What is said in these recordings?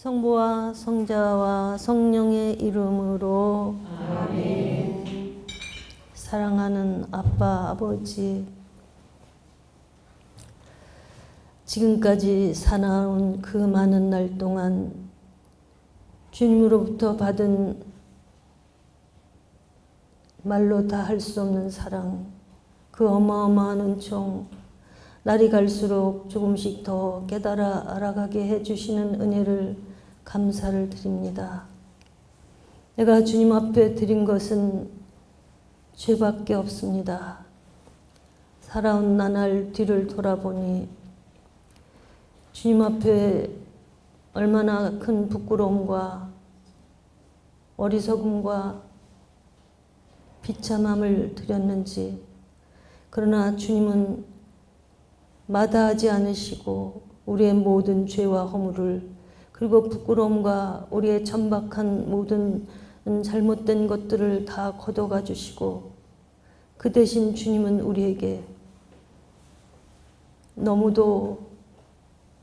성부와 성자와 성령의 이름으로 아멘. 사랑하는 아빠, 아버지, 지금까지 살아온 그 많은 날 동안 주님으로부터 받은 말로 다 할 수 없는 사랑, 그 어마어마한 은총, 날이 갈수록 조금씩 더 깨달아 알아가게 해주시는 은혜를 감사를 드립니다. 내가 주님 앞에 드린 것은 죄밖에 없습니다. 살아온 나날 뒤를 돌아보니 주님 앞에 얼마나 큰 부끄러움과 어리석음과 비참함을 드렸는지, 그러나 주님은 마다하지 않으시고 우리의 모든 죄와 허물을, 그리고 부끄러움과 우리의 천박한 모든 잘못된 것들을 다 걷어가 주시고, 그 대신 주님은 우리에게 너무도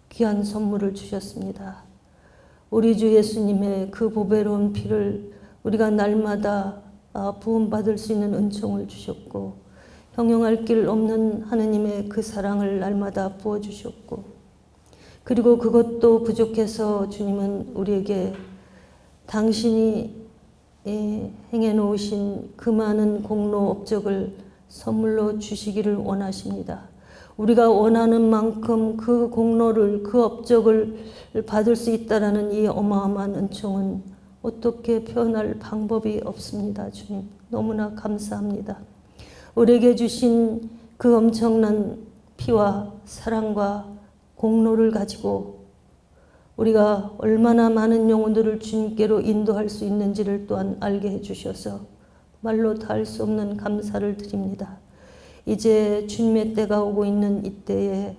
귀한 선물을 주셨습니다. 우리 주 예수님의 그 보배로운 피를 우리가 날마다 부음받을 수 있는 은총을 주셨고, 형용할 길 없는 하느님의 그 사랑을 날마다 부어주셨고, 그리고 그것도 부족해서 주님은 우리에게 당신이 행해 놓으신 그 많은 공로 업적을 선물로 주시기를 원하십니다. 우리가 원하는 만큼 그 공로를, 그 업적을 받을 수 있다라는 이 어마어마한 은총은 어떻게 표현할 방법이 없습니다. 주님, 너무나 감사합니다. 우리에게 주신 그 엄청난 피와 사랑과 공로를 가지고 우리가 얼마나 많은 영혼들을 주님께로 인도할 수 있는지를 또한 알게 해주셔서 말로 다 할 수 없는 감사를 드립니다. 이제 주님의 때가 오고 있는 이때에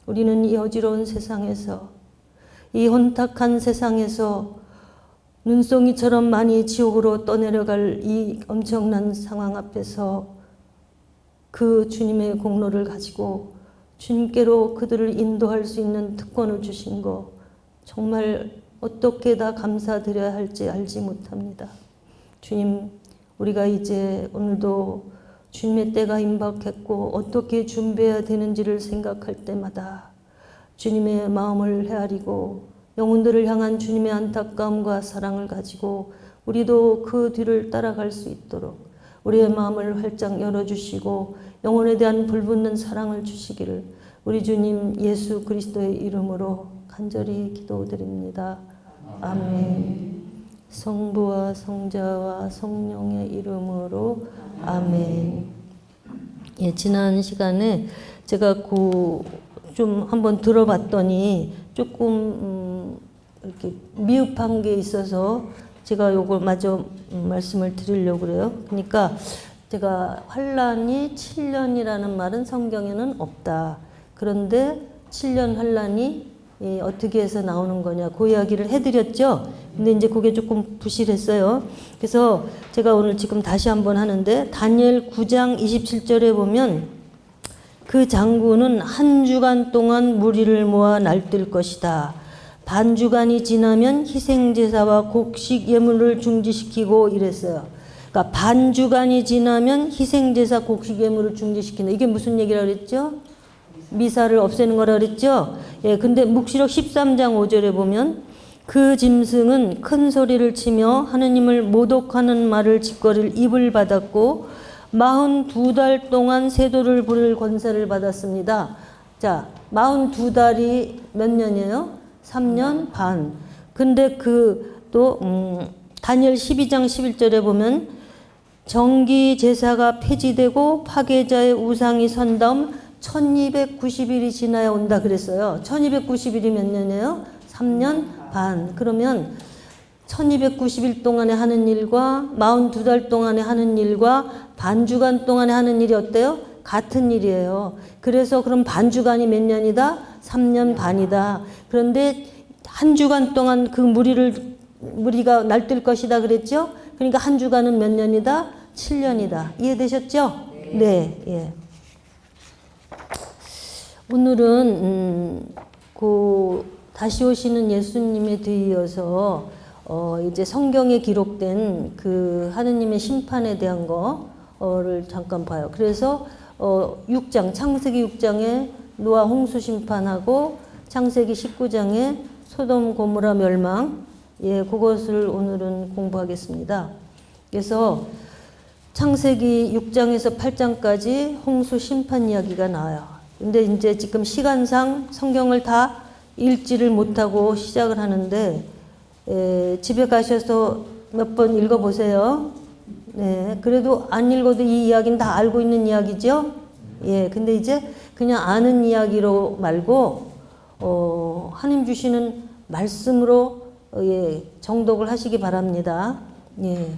우리는 이 어지러운 세상에서, 이 혼탁한 세상에서 눈송이처럼 많이 지옥으로 떠내려갈 이 엄청난 상황 앞에서 그 주님의 공로를 가지고 주님께로 그들을 인도할 수 있는 특권을 주신 거, 정말 어떻게 다 감사드려야 할지 알지 못합니다. 주님, 우리가 이제 오늘도 주님의 때가 임박했고 어떻게 준비해야 되는지를 생각할 때마다 주님의 마음을 헤아리고 영혼들을 향한 주님의 안타까움과 사랑을 가지고 우리도 그 뒤를 따라갈 수 있도록 우리의 마음을 활짝 열어주시고 영혼에 대한 불붙는 사랑을 주시기를 우리 주님 예수 그리스도의 이름으로 간절히 기도드립니다. 아멘. 성부와 성자와 성령의 이름으로 아멘. 예, 지난 시간에 제가 좀 한번 들어봤더니 조금 이렇게 미흡한 게 있어서 제가 요걸 마저 말씀을 드리려고 그래요. 그러니까 제가 환란이 7년이라는 말은 성경에는 없다. 그런데 7년 환란이 어떻게 해서 나오는 거냐, 그 이야기를 해드렸죠. 근데 이제 그게 조금 부실했어요. 그래서 제가 오늘 지금 다시 한번 하는데, 다니엘 9장 27절에 보면 그 장군은 한 주간 동안 무리를 모아 날뛸 것이다. 반 주간이 지나면 희생제사와 곡식 예물을 중지시키고 이랬어요. 그러니까 반 주간이 지나면 희생제사 곡식 예물을 중지시킨다. 이게 무슨 얘기라 그랬죠? 미사를 없애는 거라 그랬죠? 예, 근데 묵시록 13장 5절에 보면 그 짐승은 큰 소리를 치며 하느님을 모독하는 말을 짓거릴 입을 받았고 42달 동안 세도를 부릴 권세를 받았습니다. 자, 42달이 몇 년이에요? 3년 반. 근데 다니엘 12장 11절에 보면 정기 제사가 폐지되고 파괴자의 우상이 선 다음 1290일이 지나야 온다 그랬어요. 1290일이 몇 년이에요? 3년 반. 그러면 1290일 동안에 하는 일과 42달 동안에 하는 일과 반주간 동안에 하는 일이 어때요? 같은 일이에요. 그래서 그럼 반주간이 몇 년이다? 3년 반이다. 그런데 한 주간 동안 그 무리가 날뛸 것이다 그랬죠? 그러니까 한 주간은 몇 년이다? 7년이다. 이해되셨죠? 네. 예. 오늘은 다시 오시는 예수님에 뒤이어서 이제 성경에 기록된 그 하느님의 심판에 대한 거를 잠깐 봐요. 그래서 6장, 창세기 6장에 노아 홍수 심판하고 창세기 19장에 소돔 고모라 멸망, 예, 그것을 오늘은 공부하겠습니다. 그래서 창세기 6장에서 8장까지 홍수 심판 이야기가 나와요. 근데 이제 지금 시간상 성경을 다 읽지를 못하고 시작을 하는데, 집에 가셔서 몇 번 읽어보세요. 네, 그래도 안 읽어도 이 이야기는 다 알고 있는 이야기죠? 예, 근데 이제 그냥 아는 이야기로 말고, 하나님 주시는 말씀으로, 예, 정독을 하시기 바랍니다. 예.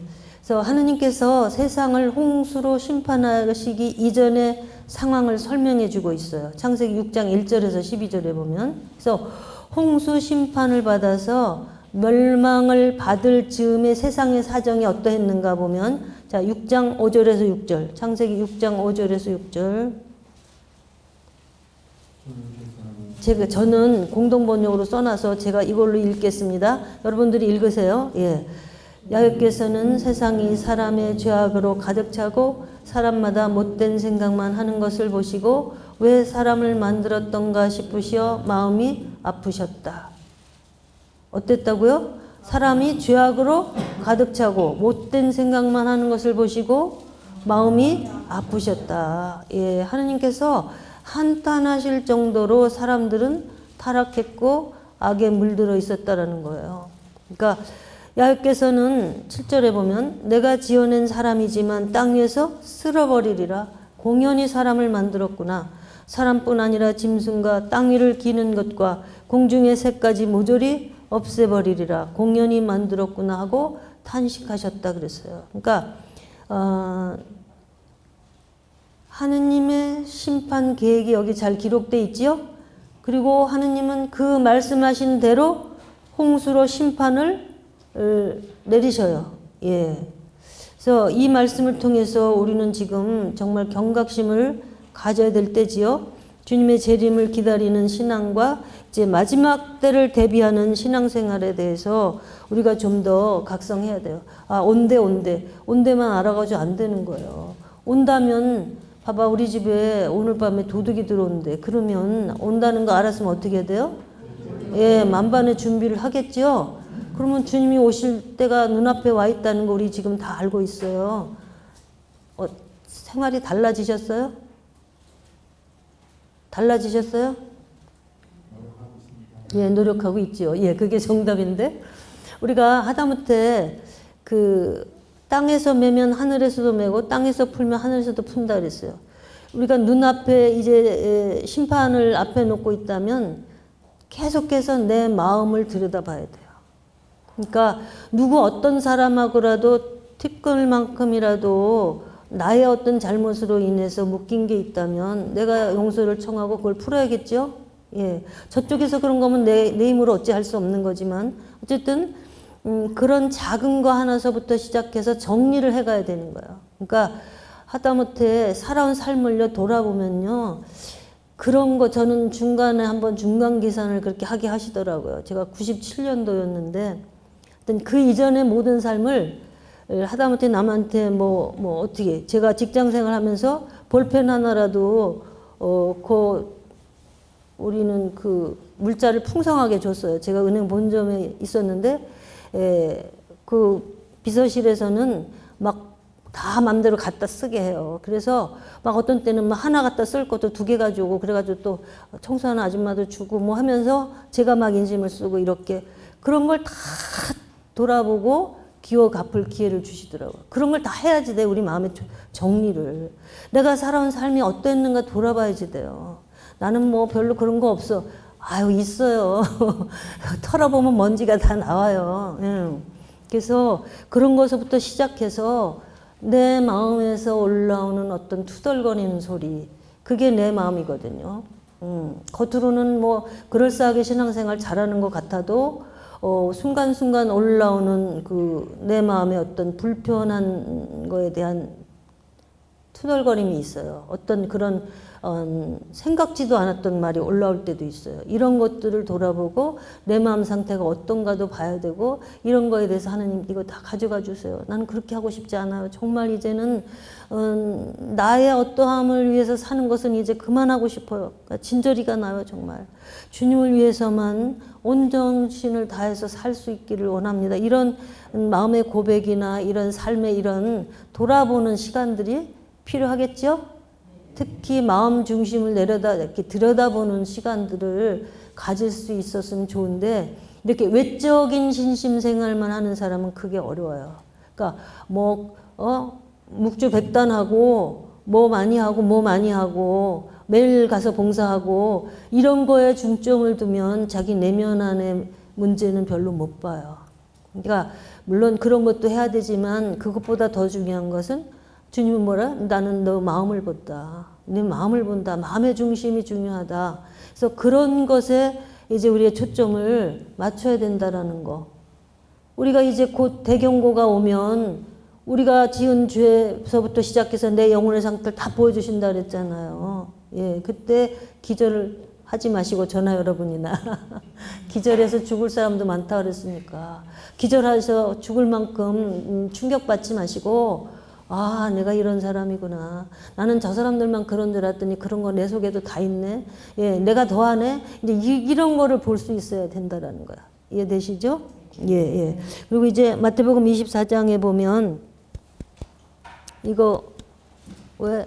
그래서 하느님께서 세상을 홍수로 심판하시기 이전의 상황을 설명해 주고 있어요. 창세기 6장 1절에서 12절에 보면. 그래서 홍수 심판을 받아서 멸망을 받을 즈음에 세상의 사정이 어떠했는가 보면, 자, 6장 5절에서 6절. 창세기 6장 5절에서 6절. 저는 공동번역으로 써놔서 제가 이걸로 읽겠습니다. 여러분들이 읽으세요. 예. 야훼께서는 세상이 사람의 죄악으로 가득 차고 사람마다 못된 생각만 하는 것을 보시고 왜 사람을 만들었던가 싶으시어 마음이 아프셨다. 어땠다고요? 사람이 죄악으로 가득 차고 못된 생각만 하는 것을 보시고 마음이 아프셨다. 예, 하느님께서 한탄하실 정도로 사람들은 타락했고 악에 물들어 있었다라는 거예요. 그러니까 야훼께서는 7절에 보면 내가 지어낸 사람이지만 땅 위에서 쓸어버리리라. 공연히 사람을 만들었구나. 사람뿐 아니라 짐승과 땅 위를 기는 것과 공중의 새까지 모조리 없애버리리라. 공연히 만들었구나 하고 탄식하셨다 그랬어요. 그러니까 하느님의 심판 계획이 여기 잘 기록되어 있지요. 그리고 하느님은 그 말씀하신 대로 홍수로 심판을 내리셔요. 예. 그래서 이 말씀을 통해서 우리는 지금 정말 경각심을 가져야 될 때지요. 주님의 재림을 기다리는 신앙과 이제 마지막 때를 대비하는 신앙생활에 대해서 우리가 좀 더 각성해야 돼요. 아, 온대만 알아가지고 안 되는 거예요. 온다면 봐봐, 우리 집에 오늘 밤에 도둑이 들어온대. 그러면 온다는 거 알았으면 어떻게 해야 돼요? 예, 만반의 준비를 하겠죠. 그러면 주님이 오실 때가 눈앞에 와 있다는 거 우리 지금 다 알고 있어요. 생활이 달라지셨어요? 달라지셨어요? 예, 노력하고 있죠. 예, 그게 정답인데. 우리가 하다못해 땅에서 매면 하늘에서도 매고 땅에서 풀면 하늘에서도 푼다 그랬어요. 우리가 눈앞에 이제 심판을 앞에 놓고 있다면 계속해서 내 마음을 들여다봐야 돼요. 그러니까 누구 어떤 사람하고라도 팁끌 만큼이라도 나의 어떤 잘못으로 인해서 묶인 게 있다면 내가 용서를 청하고 그걸 풀어야겠죠. 예, 저쪽에서 그런 거면 내 힘으로 어찌 할 수 없는 거지만 어쨌든 그런 작은 거 하나서부터 시작해서 정리를 해가야 되는 거예요. 그러니까 하다못해 살아온 삶을 돌아보면요. 그런 거 저는 중간에 한번 중간계산을 그렇게 하게 하시더라고요. 제가 97년도였는데 그 이전의 모든 삶을 하다못해 남한테 뭐 어떻게 제가 직장생활 하면서 볼펜 하나라도 우리는 그 물자를 풍성하게 줬어요. 제가 은행 본점에 있었는데 그 비서실에서는 막 다 맘대로 갖다 쓰게 해요. 그래서 막 어떤 때는 막 하나 갖다 쓸 것도 2개 가지고 그래가지고 또 청소하는 아줌마도 주고 뭐 하면서 제가 막 인심을 쓰고 이렇게 그런 걸 다 돌아보고 기어 갚을 기회를 주시더라고요. 그런 걸 다 해야지 돼. 우리 마음의 정리를. 내가 살아온 삶이 어땠는가 돌아봐야지 돼요. 나는 뭐 별로 그런 거 없어. 아유, 있어요. 털어보면 먼지가 다 나와요. 그래서 그런 것부터 시작해서 내 마음에서 올라오는 어떤 투덜거리는 소리, 그게 내 마음이거든요. 겉으로는 뭐 그럴싸하게 신앙생활 잘하는 것 같아도 순간순간 올라오는 그 내 마음의 어떤 불편한 거에 대한 투덜거림이 있어요. 어떤 그런 생각지도 않았던 말이 올라올 때도 있어요. 이런 것들을 돌아보고 내 마음 상태가 어떤가도 봐야 되고 이런 거에 대해서 하나님 이거 다 가져가 주세요. 나는 그렇게 하고 싶지 않아요. 정말 이제는 나의 어떠함을 위해서 사는 것은 이제 그만하고 싶어요. 그러니까 진저리가 나요. 정말 주님을 위해서만 온 정신을 다해서 살 수 있기를 원합니다. 이런 마음의 고백이나 이런 삶의 이런 돌아보는 시간들이 필요하겠죠? 특히 마음 중심을 이렇게 들여다보는 시간들을 가질 수 있었으면 좋은데 이렇게 외적인 신심 생활만 하는 사람은 그게 어려워요. 그러니까 묵주백단하고 뭐 많이 하고 매일 가서 봉사하고 이런 거에 중점을 두면 자기 내면 안에 문제는 별로 못 봐요. 그러니까 물론 그런 것도 해야 되지만 그것보다 더 중요한 것은 주님은 뭐라? 나는 너 마음을 본다. 네 마음을 본다. 마음의 중심이 중요하다. 그래서 그런 것에 이제 우리의 초점을 맞춰야 된다라는 거. 우리가 이제 곧 대경고가 오면 우리가 지은 죄에서부터 시작해서 내 영혼의 상태를 다 보여주신다 그랬잖아요. 예, 그때 기절을 하지 마시고 저나 여러분이나 기절해서 죽을 사람도 많다 그랬으니까 기절해서 죽을 만큼 충격받지 마시고 아, 내가 이런 사람이구나. 나는 저 사람들만 그런 줄 알았더니 그런 거 내 속에도 다 있네. 예, 내가 더하네. 이제 이런 거를 볼 수 있어야 된다라는 거야. 이해되시죠? 예, 예. 그리고 이제 마태복음 24장에 보면 이거 왜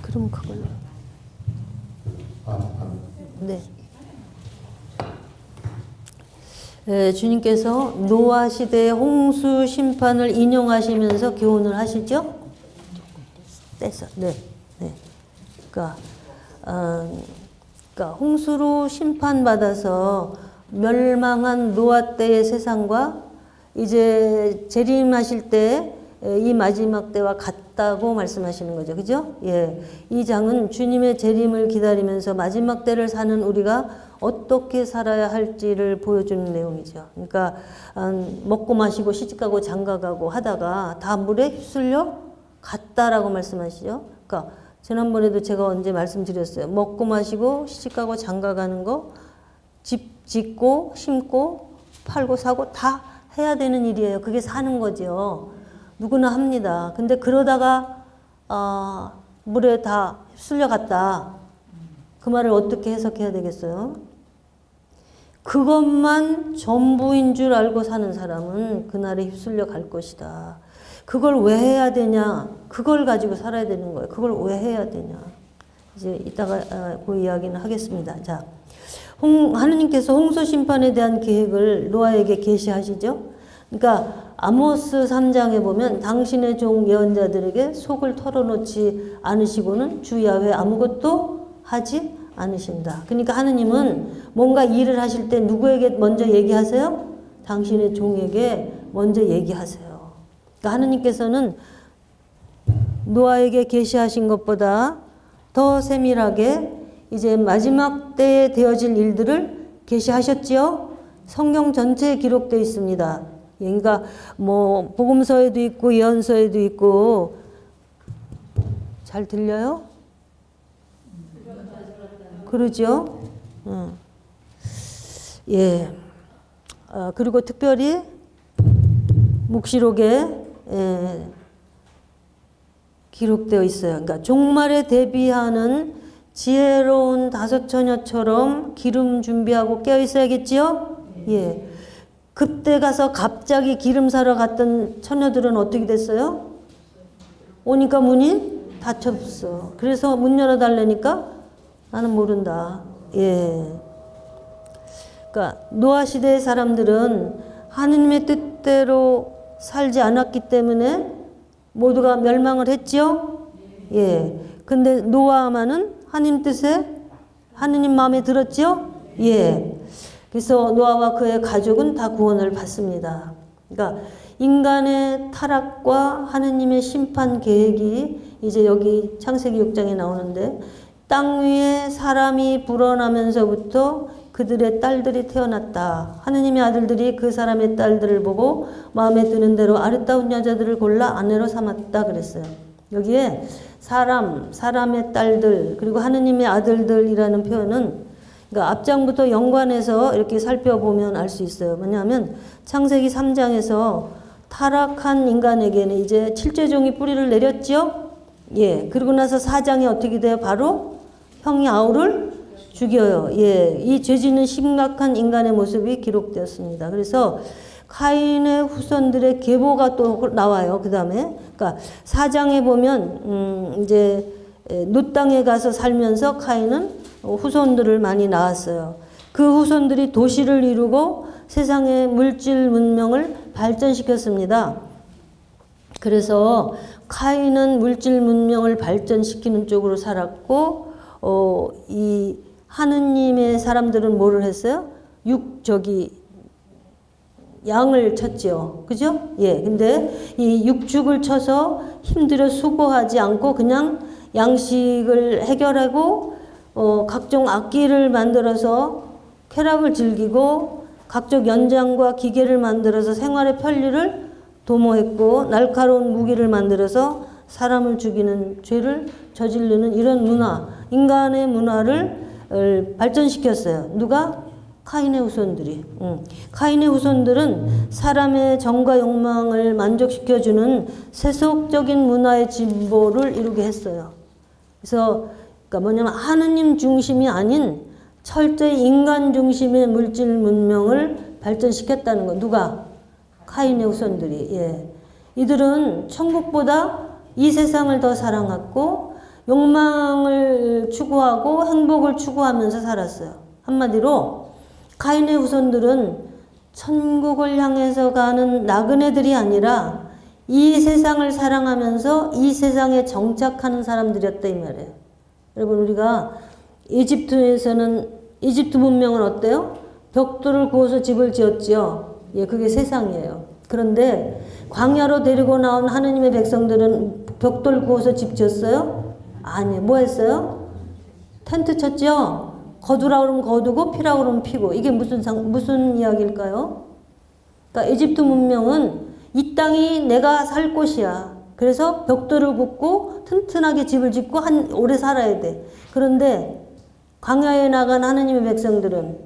그럼 그걸로. 네. 주님께서 노아 시대의 홍수 심판을 인용하시면서 교훈을 하시죠? 떼서, 네, 네. 그러니까 홍수로 심판받아서 멸망한 노아 때의 세상과 이제 재림하실 때 이 마지막 때와 같다고 말씀하시는 거죠. 그죠? 예. 이 장은 주님의 재림을 기다리면서 마지막 때를 사는 우리가 어떻게 살아야 할지를 보여주는 내용이죠. 그러니까 먹고 마시고 시집가고 장가가고 하다가 다 물에 휩쓸려 갔다라고 말씀하시죠. 그러니까 지난번에도 제가 언제 말씀드렸어요. 먹고 마시고 시집가고 장가가는 거, 집 짓고 심고 팔고 사고 다 해야 되는 일이에요. 그게 사는 거죠. 누구나 합니다. 근데 그러다가 물에 다 휩쓸려 갔다. 그 말을 어떻게 해석해야 되겠어요? 그것만 전부인 줄 알고 사는 사람은 그날에 휩쓸려 갈 것이다. 그걸 왜 해야 되냐? 그걸 가지고 살아야 되는 거예요. 그걸 왜 해야 되냐? 이제 이따가 그 이야기는 하겠습니다. 자, 하느님께서 홍수 심판에 대한 계획을 노아에게 계시하시죠. 그러니까 아모스 3장에 보면 당신의 종 예언자들에게 속을 털어놓지 않으시고는 주 야훼 아무것도 하지 않으신다. 그러니까 하느님은 뭔가 일을 하실 때 누구에게 먼저 얘기하세요? 당신의 종에게 먼저 얘기하세요. 그러니까 하느님께서는 노아에게 계시하신 것보다 더 세밀하게 이제 마지막 때에 되어질 일들을 계시하셨지요. 성경 전체에 기록되어 있습니다. 그러니까 뭐 복음서에도 있고 예언서에도 있고. 잘 들려요? 그러죠? 예. 그리고 특별히 묵시록에 기록되어 있어요. 그러니까 종말에 대비하는 지혜로운 다섯 처녀처럼 기름 준비하고 깨어 있어야겠지요? 예. 그때 가서 갑자기 기름 사러 갔던 처녀들은 어떻게 됐어요? 오니까 문이 닫혔어. 그래서 문 열어달라니까 나는 모른다. 예. 그러니까 노아 시대의 사람들은 하느님의 뜻대로 살지 않았기 때문에 모두가 멸망을 했지요? 예. 근데 노아만은 하느님 뜻에 하느님 마음에 들었지요? 예. 그래서 노아와 그의 가족은 다 구원을 받습니다. 그러니까 인간의 타락과 하느님의 심판 계획이 이제 여기 창세기 6장에 나오는데 땅 위에 사람이 불어나면서부터 그들의 딸들이 태어났다. 하느님의 아들들이 그 사람의 딸들을 보고 마음에 드는 대로 아름다운 여자들을 골라 아내로 삼았다 그랬어요. 여기에 사람의 딸들, 그리고 하느님의 아들들이라는 표현은 그러니까 앞장부터 연관해서 이렇게 살펴보면 알 수 있어요. 뭐냐면 창세기 3장에서 타락한 인간에게는 이제 칠죄종이 뿌리를 내렸죠. 예. 그러고 나서 4장에 어떻게 돼요? 바로 형이 아울을 죽여요. 예. 이 죄짓는 심각한 인간의 모습이 기록되었습니다. 그래서 카인의 후손들의 계보가 또 나와요. 그 다음에. 그러니까 4장에 보면, 이제, 놋 땅에 가서 살면서 카인은 후손들을 많이 낳았어요. 그 후손들이 도시를 이루고 세상의 물질 문명을 발전시켰습니다. 그래서 카인은 물질 문명을 발전시키는 쪽으로 살았고, 이 하느님의 사람들은 뭐를 했어요? 양을 쳤지요. 그죠? 예. 근데 이 육축을 쳐서 힘들어 수고하지 않고 그냥 양식을 해결하고, 각종 악기를 만들어서 쾌락을 즐기고, 각종 연장과 기계를 만들어서 생활의 편리를 도모했고, 날카로운 무기를 만들어서 사람을 죽이는 죄를 저지르는 이런 문화, 인간의 문화를 발전시켰어요. 누가? 카인의 후손들이. 카인의 후손들은 사람의 정과 욕망을 만족시켜주는 세속적인 문화의 진보를 이루게 했어요. 그래서 그러니까 뭐냐면 하느님 중심이 아닌 철저히 인간 중심의 물질 문명을 발전시켰다는 거. 누가? 카인의 후손들이. 예. 이들은 천국보다 이 세상을 더 사랑했고 욕망을 추구하고 행복을 추구하면서 살았어요. 한마디로 카인의 후손들은 천국을 향해서 가는 나그네들이 아니라 이 세상을 사랑하면서 이 세상에 정착하는 사람들이었다 이 말이에요. 여러분 우리가 이집트에서는 이집트 문명은 어때요? 벽돌을 구워서 집을 지었지요. 예, 그게 세상이에요. 그런데 광야로 데리고 나온 하느님의 백성들은 벽돌 구워서 집 지었어요? 아니에요. 뭐 했어요? 텐트 쳤죠? 거두라 그러면 거두고 피라 그러면 피고. 이게 무슨 이야기일까요? 그러니까 이집트 문명은 이 땅이 내가 살 곳이야. 그래서 벽돌을 굽고 튼튼하게 집을 짓고 오래 살아야 돼. 그런데 광야에 나간 하느님의 백성들은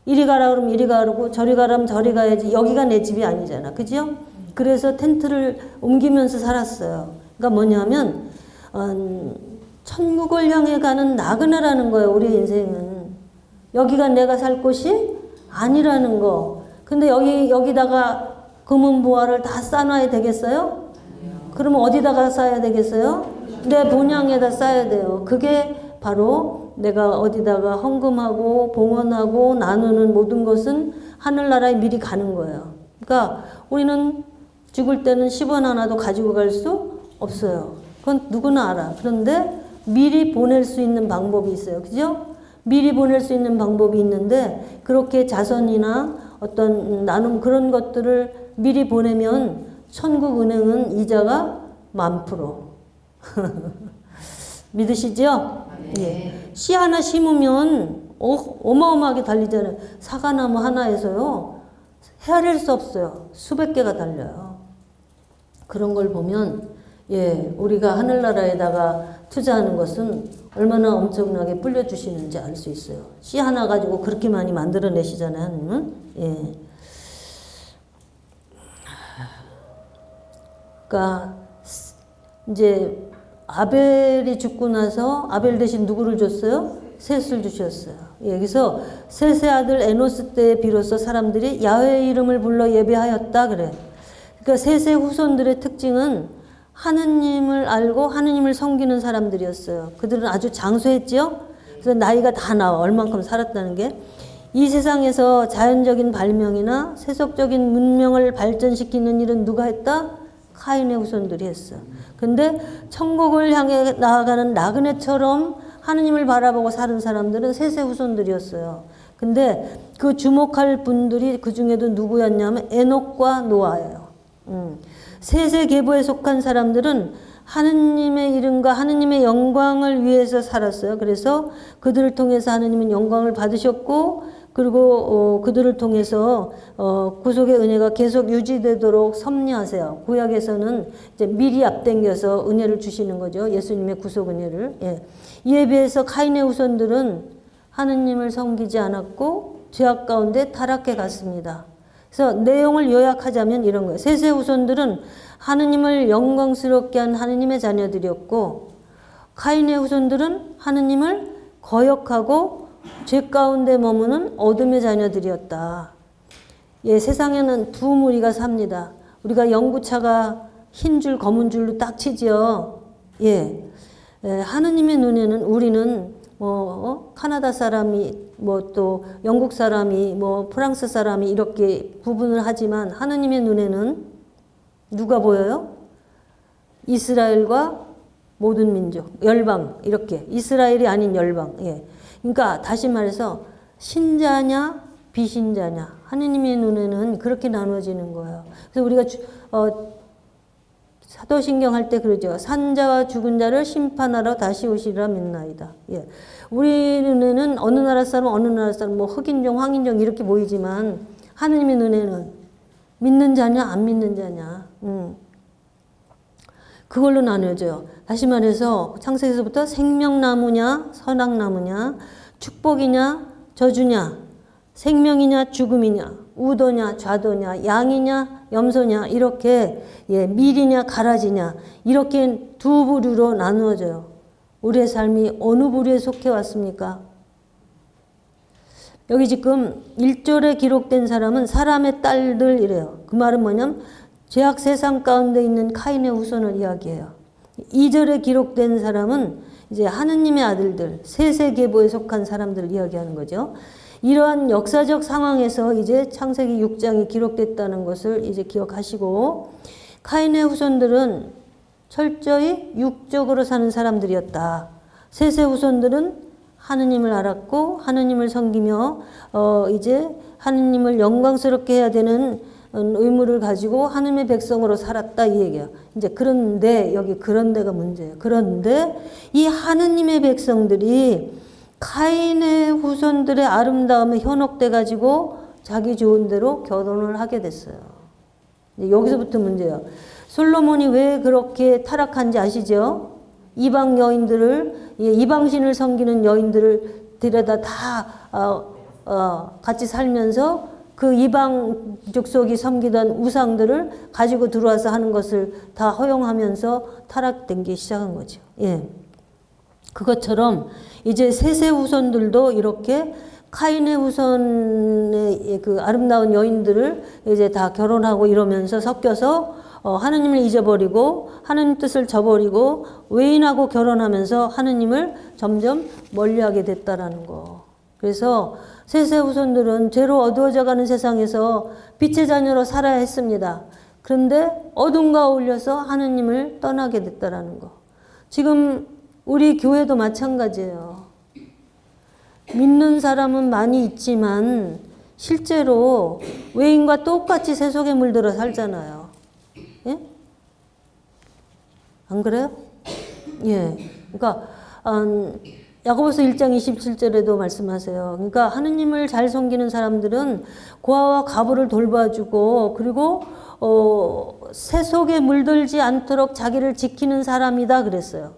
이리 가라 그러면 이리 가고 저리 가라면 저리 가야지. 여기가 내 집이 아니잖아. 그죠? 그래서 텐트를 옮기면서 살았어요. 그러니까 뭐냐면 천국을 향해 가는 나그네라는 거예요. 우리 인생은. 여기가 내가 살 곳이 아니라는 거. 근데 여기다가 금은보화를 다 쌓아놔야 되겠어요? 그러면 어디다가 쌓아야 되겠어요? 내 본향에다 쌓아야 돼요. 그게 바로 내가 어디다가 헌금하고 봉헌하고 나누는 모든 것은 하늘나라에 미리 가는 거예요. 그러니까 우리는 죽을 때는 10원 하나도 가지고 갈 수 없어요. 그건 누구나 알아. 그런데 미리 보낼 수 있는 방법이 있어요. 그죠? 미리 보낼 수 있는 방법이 있는데 그렇게 자선이나 어떤 나눔 그런 것들을 미리 보내면 천국은행은 이자가 10,000%. 믿으시죠? 예. 씨 하나 심으면 어마어마하게 달리잖아요. 사과나무 하나에서요. 헤아릴 수 없어요. 수백 개가 달려요. 그런 걸 보면 예, 우리가 하늘나라에다가 투자하는 것은 얼마나 엄청나게 불려주시는지 알 수 있어요. 씨 하나 가지고 그렇게 많이 만들어내시잖아요. 하나님은. 예. 그러니까 이제 아벨이 죽고 나서 아벨 대신 누구를 줬어요? 셋을 주셨어요. 예, 그래서 셋의 아들 에노스 때에 비로소 사람들이 야훼의 이름을 불러 예배하였다 그래. 그러니까 셋의 후손들의 특징은 하느님을 알고 하느님을 섬기는 사람들이었어요. 그들은 아주 장수했지요. 그래서 나이가 다 나와. 얼만큼 살았다는 게. 이 세상에서 자연적인 발명이나 세속적인 문명을 발전시키는 일은 누가 했다? 카인의 후손들이 했어. 근데 천국을 향해 나아가는 나그네처럼 하느님을 바라보고 사는 사람들은 셋의 후손들이었어요. 근데 그 주목할 분들이 그 중에도 누구였냐면 에녹과 노아예요. 셋의 계보에 속한 사람들은 하느님의 이름과 하느님의 영광을 위해서 살았어요. 그래서 그들을 통해서 하느님은 영광을 받으셨고 그리고 그들을 통해서 구속의 은혜가 계속 유지되도록 섭리하세요. 구약에서는 이제 미리 앞당겨서 은혜를 주시는 거죠. 예수님의 구속 은혜를. 예. 이에 비해서 카인의 후손들은 하느님을 섬기지 않았고 죄악 가운데 타락해 갔습니다. 그래서 내용을 요약하자면 이런 거예요. 셋의 후손들은 하느님을 영광스럽게 한 하느님의 자녀들이었고, 카인의 후손들은 하느님을 거역하고 죄 가운데 머무는 어둠의 자녀들이었다. 예, 세상에는 두 무리가 삽니다. 우리가 연구차가 흰 줄 검은 줄로 딱 치지요. 예, 하느님의 눈에는 우리는 카나다 사람이 또 영국 사람이 프랑스 사람이 이렇게 구분을 하지만 하느님의 눈에는 누가 보여요? 이스라엘과 모든 민족, 열방 이렇게 이스라엘이 아닌 열방. 예. 그러니까 다시 말해서 신자냐 비신자냐 하느님의 눈에는 그렇게 나눠지는 거예요. 그래서 우리가 사도신경 할 때 그러죠. 산자와 죽은 자를 심판하러 다시 오시리라 믿나이다. 예. 우리 눈에는 어느 나라 사람 흑인종 황인종 이렇게 보이지만 하느님의 눈에는 믿는 자냐 안 믿는 자냐 그걸로 나눠져요. 다시 말해서 창세기에서부터 생명나무냐 선악나무냐 축복이냐 저주냐 생명이냐 죽음이냐 우도냐 좌도냐 양이냐 염소냐 이렇게 밀이냐 가라지냐 이렇게 두 부류로 나누어져요. 우리의 삶이 어느 부류에 속해 왔습니까? 여기 지금 1절에 기록된 사람은 사람의 딸들이래요. 그 말은 뭐냐면 죄악 세상 가운데 있는 카인의 후손을 이야기해요. 2절에 기록된 사람은 이제 하느님의 아들들, 셋의 계보에 속한 사람들을 이야기하는 거죠. 이러한 역사적 상황에서 이제 창세기 6장이 기록됐다는 것을 이제 기억하시고, 카인의 후손들은 철저히 육적으로 사는 사람들이었다. 셋의 후손들은 하느님을 알았고 하느님을 섬기며 이제 하느님을 영광스럽게 해야 되는 의무를 가지고 하느님의 백성으로 살았다 이 얘기야. 이제 그런데 여기 그런데가 문제예요. 그런데 이 하느님의 백성들이 카인의 후손들의 아름다움에 현혹돼 가지고 자기 좋은 대로 결혼을 하게 됐어요. 여기서부터 문제예요. 솔로몬이 왜 그렇게 타락한지 아시죠? 이방 여인들을 이방신을 섬기는 여인들을 데려다 다 같이 살면서 그 이방 족속이 섬기던 우상들을 가지고 들어와서 하는 것을 다 허용하면서 타락된 게 시작한 거죠. 예. 그것처럼 이제 셋의 후손들도 이렇게 카인의 후손의 그 아름다운 여인들을 이제 다 결혼하고 이러면서 섞여서 하느님을 잊어버리고 하느님 뜻을 저버리고 외인하고 결혼하면서 하느님을 점점 멀리하게 됐다라는 거. 그래서 셋의 후손들은 죄로 어두워져가는 세상에서 빛의 자녀로 살아야 했습니다. 그런데 어둠과 어울려서 하느님을 떠나게 됐다라는 거. 지금 우리 교회도 마찬가지예요. 믿는 사람은 많이 있지만 실제로 외인과 똑같이 세속에 물들어 살잖아요. 예? 안 그래요? 예. 그러니까 야고보서 1장 27절에도 말씀하세요. 그러니까 하느님을 잘 섬기는 사람들은 고아와 과부를 돌봐주고 그리고 세속에 물들지 않도록 자기를 지키는 사람이다 그랬어요.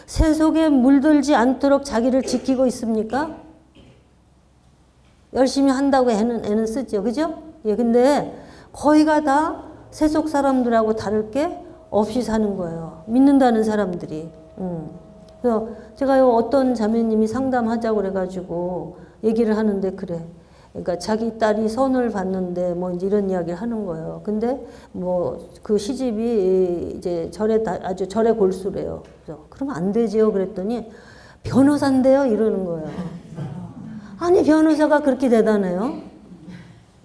세속에 물들지 않도록 자기를 지키고 있습니까? 열심히 한다고 애는 쓰죠. 그죠? 예, 근데 거의가 다 세속 사람들하고 다를 게 없이 사는 거예요. 믿는다는 사람들이. 그래서 제가요, 어떤 자매님이 상담하자고 그래가지고 얘기를 하는데, 그래. 그러니까 자기 딸이 선을 받는데 뭐 이런 이야기를 하는 거예요. 근데 뭐 그 시집이 이제 아주 절의 골수래요. 그래서 그러면 안 되지요. 그랬더니 변호사인데요. 이러는 거예요. 아니, 변호사가 그렇게 대단해요?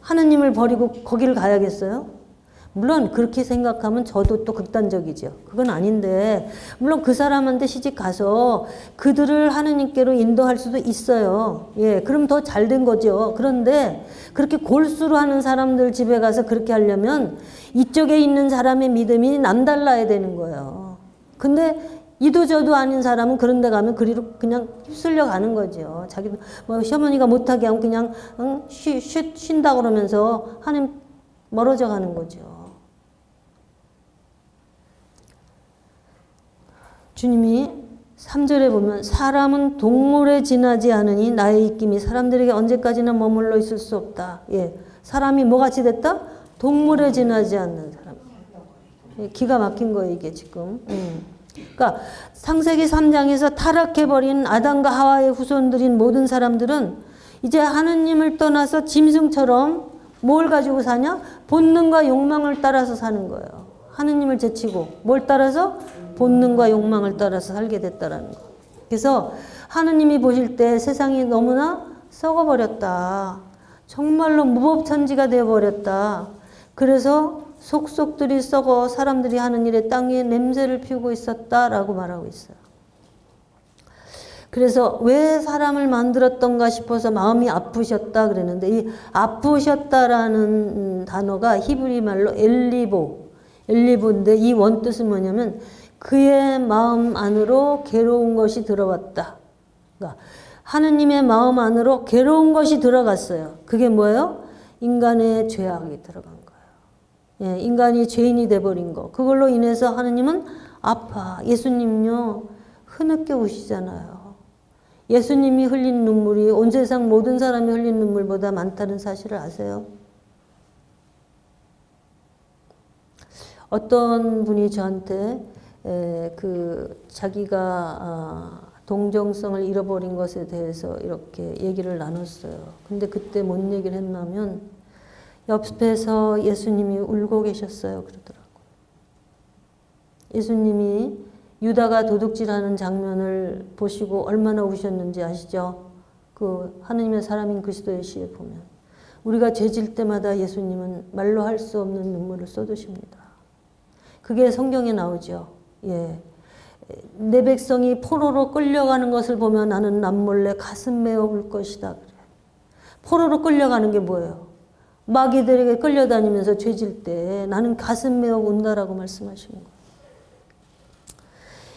하느님을 버리고 거기를 가야겠어요? 물론 그렇게 생각하면 저도 또 극단적이죠. 그건 아닌데, 물론 그 사람한테 시집 가서 그들을 하느님께로 인도할 수도 있어요. 예, 그럼 더 잘된 거죠. 그런데 그렇게 골수로 하는 사람들 집에 가서 그렇게 하려면 이쪽에 있는 사람의 믿음이 남달라야 되는 거예요. 근데 이도 저도 아닌 사람은 그런 데 가면 그리로 그냥 휩쓸려 가는 거죠. 자기도 뭐 시어머니가 못하게 하면 그냥 쉰다 그러면서 하나님 멀어져 가는 거죠. 주님이 3절에 보면 사람은 동물에 지나지 않으니 나의 입김이 사람들에게 언제까지나 머물러 있을 수 없다. 예, 사람이 뭐같이 됐다? 동물에 지나지 않는 사람. 예, 기가 막힌 거예요 이게 지금. 그러니까 창세기 3장에서 타락해버린 아담과 하와의 후손들인 모든 사람들은 이제 하느님을 떠나서 짐승처럼 뭘 가지고 사냐? 본능과 욕망을 따라서 사는 거예요. 하느님을 제치고 뭘 따라서? 본능과 욕망을 따라서 살게 됐다라는 거. 그래서 하느님이 보실 때 세상이 너무나 썩어버렸다. 정말로 무법천지가 되어버렸다. 그래서 속속들이 썩어 사람들이 하는 일에 땅에 냄새를 피우고 있었다라고 말하고 있어요. 그래서 왜 사람을 만들었던가 싶어서 마음이 아프셨다 그랬는데 이 아프셨다라는 단어가 히브리 말로 엘리보인데 이 원뜻은 뭐냐면 그의 마음 안으로 괴로운 것이 들어왔다. 그러니까 하느님의 마음 안으로 괴로운 것이 들어갔어요. 그게 뭐예요? 인간의 죄악이 들어간 거예요. 예, 인간이 죄인이 돼버린 거. 그걸로 인해서 하느님은 아파. 예수님요 흐느껴 우시잖아요. 예수님이 흘린 눈물이 온 세상 모든 사람이 흘린 눈물보다 많다는 사실을 아세요? 어떤 분이 저한테 자기가 동정성을 잃어버린 것에 대해서 이렇게 얘기를 나눴어요. 근데 그때 뭔 얘기를 했냐면 옆에서 예수님이 울고 계셨어요. 그러더라고요. 예수님이 유다가 도둑질하는 장면을 보시고 얼마나 우셨는지 아시죠? 그 하느님의 사람인 그리스도의 시에 보면 우리가 죄질 때마다 예수님은 말로 할 수 없는 눈물을 쏟으십니다. 그게 성경에 나오죠. 예. 내 백성이 포로로 끌려가는 것을 보면 나는 남몰래 가슴 메어 울 것이다. 그래. 포로로 끌려가는 게 뭐예요? 마귀들에게 끌려다니면서 죄질 때 나는 가슴 메어 운다라고 말씀하시는 거예요.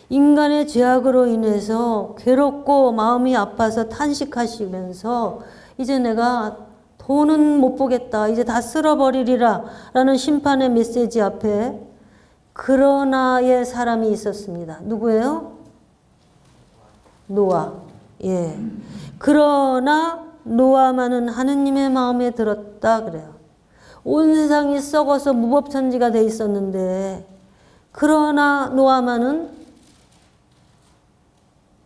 인간의 죄악으로 인해서 괴롭고 마음이 아파서 탄식하시면서 이제 내가 돈은 못 보겠다. 이제 다 쓸어버리리라 라는 심판의 메시지 앞에 그러나의 사람이 있었습니다. 누구예요? 노아. 예. 그러나 노아만은 하느님의 마음에 들었다 그래요. 온 세상이 썩어서 무법천지가 돼 있었는데 그러나 노아만은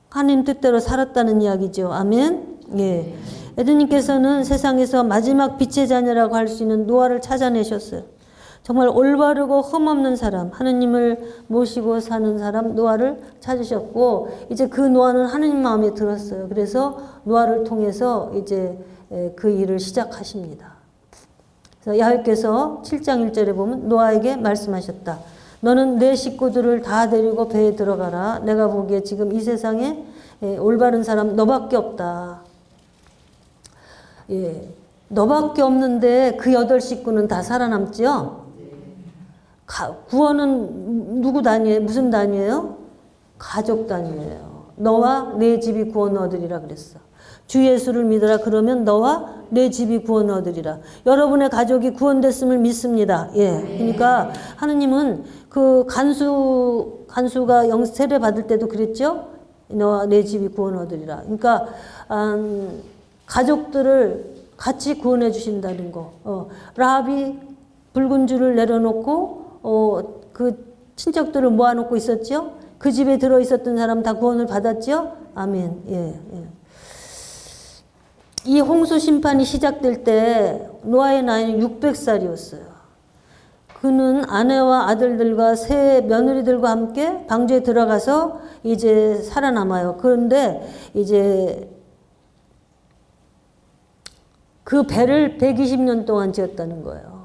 하나님 뜻대로 살았다는 이야기죠. 아멘. 예. 에드님께서는 세상에서 마지막 빛의 자녀라고 할 수 있는 노아를 찾아내셨어요. 정말 올바르고 흠없는 사람, 하느님을 모시고 사는 사람 노아를 찾으셨고 이제 그 노아는 하느님 마음에 들었어요. 그래서 노아를 통해서 이제 그 일을 시작하십니다. 그래서 야훼께서 7장 1절에 보면 노아에게 말씀하셨다. 너는 내 식구들을 다 데리고 배에 들어가라. 내가 보기에 지금 이 세상에 올바른 사람 너밖에 없다. 예, 너밖에 없는데 그 8식구는 다 살아남지요? 구원은 누구 단위예요? 무슨 단위예요? 가족 단위예요. 너와 내 집이 구원 얻으리라 그랬어. 주 예수를 믿으라 그러면 너와 내 집이 구원 얻으리라. 여러분의 가족이 구원됐음을 믿습니다. 예. 그러니까 하느님은 그 간수가 세례 받을 때도 그랬죠? 너와 내 집이 구원 얻으리라. 그러니까 가족들을 같이 구원해 주신다는 거. 라합이 붉은 줄을 내려놓고 그 친척들을 모아놓고 있었죠. 그 집에 들어 있었던 사람 다 구원을 받았죠. 아멘. 예, 예. 이 홍수 심판이 시작될 때 노아의 나이는 600살이었어요. 그는 아내와 아들들과 세 며느리들과 함께 방주에 들어가서 이제 살아남아요. 그런데 이제 그 배를 120년 동안 지었다는 거예요.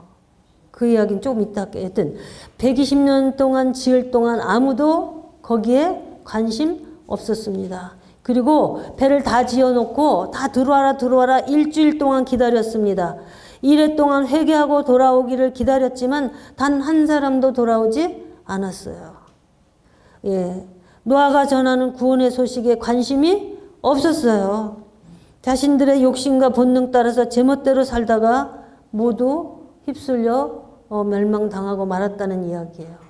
그 이야기는 조금 이따 할게요. 하여튼 120년 동안 지을 동안 아무도 거기에 관심 없었습니다. 그리고 배를 다 지어놓고 다 들어와라 일주일 동안 기다렸습니다. 이래 동안 회개하고 돌아오기를 기다렸지만 단 한 사람도 돌아오지 않았어요. 예. 노아가 전하는 구원의 소식에 관심이 없었어요. 자신들의 욕심과 본능 따라서 제멋대로 살다가 모두 휩쓸려 멸망당하고 말았다는 이야기예요.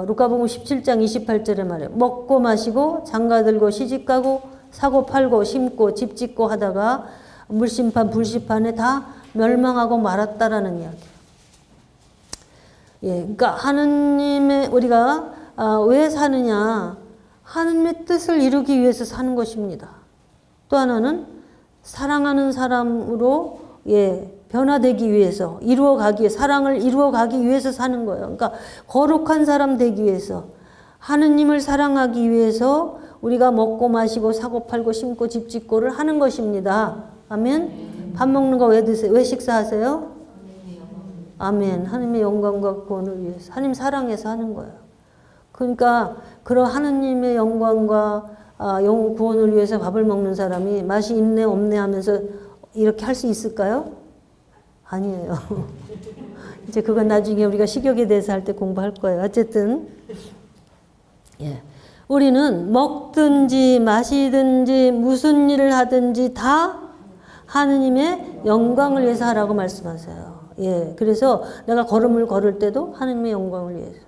루카복음 17장 28절에 말해요. 먹고 마시고 장가들고 시집가고 사고 팔고 심고 집 짓고 하다가 물심판 불심판에 다 멸망하고 말았다라는 이야기예요. 예, 그러니까 하느님의 우리가 왜 사느냐? 하느님의 뜻을 이루기 위해서 사는 것입니다. 또 하나는 사랑하는 사람으로 변화되기 위해서 이루어가기 위해 사랑을 이루어가기 위해서 사는 거예요. 그러니까 거룩한 사람 되기 위해서 하느님을 사랑하기 위해서 우리가 먹고 마시고 사고 팔고 심고 집 짓고를 하는 것입니다. 아멘. 밥 먹는 거 왜 드세요? 왜 식사하세요? 아멘. 하느님의 영광과 구원을 위해서 하느님 사랑해서 하는 거예요. 그러니까 그런 하느님의 영광과 구원을 위해서 밥을 먹는 사람이 맛이 있네 없네 하면서 이렇게 할 수 있을까요? 아니에요. 이제 그건 나중에 우리가 식욕에 대해서 할 때 공부할 거예요. 어쨌든 우리는 먹든지 마시든지 무슨 일을 하든지 다 하느님의 영광을 위해서 하라고 말씀하세요. 그래서 내가 걸음을 걸을 때도 하느님의 영광을 위해서,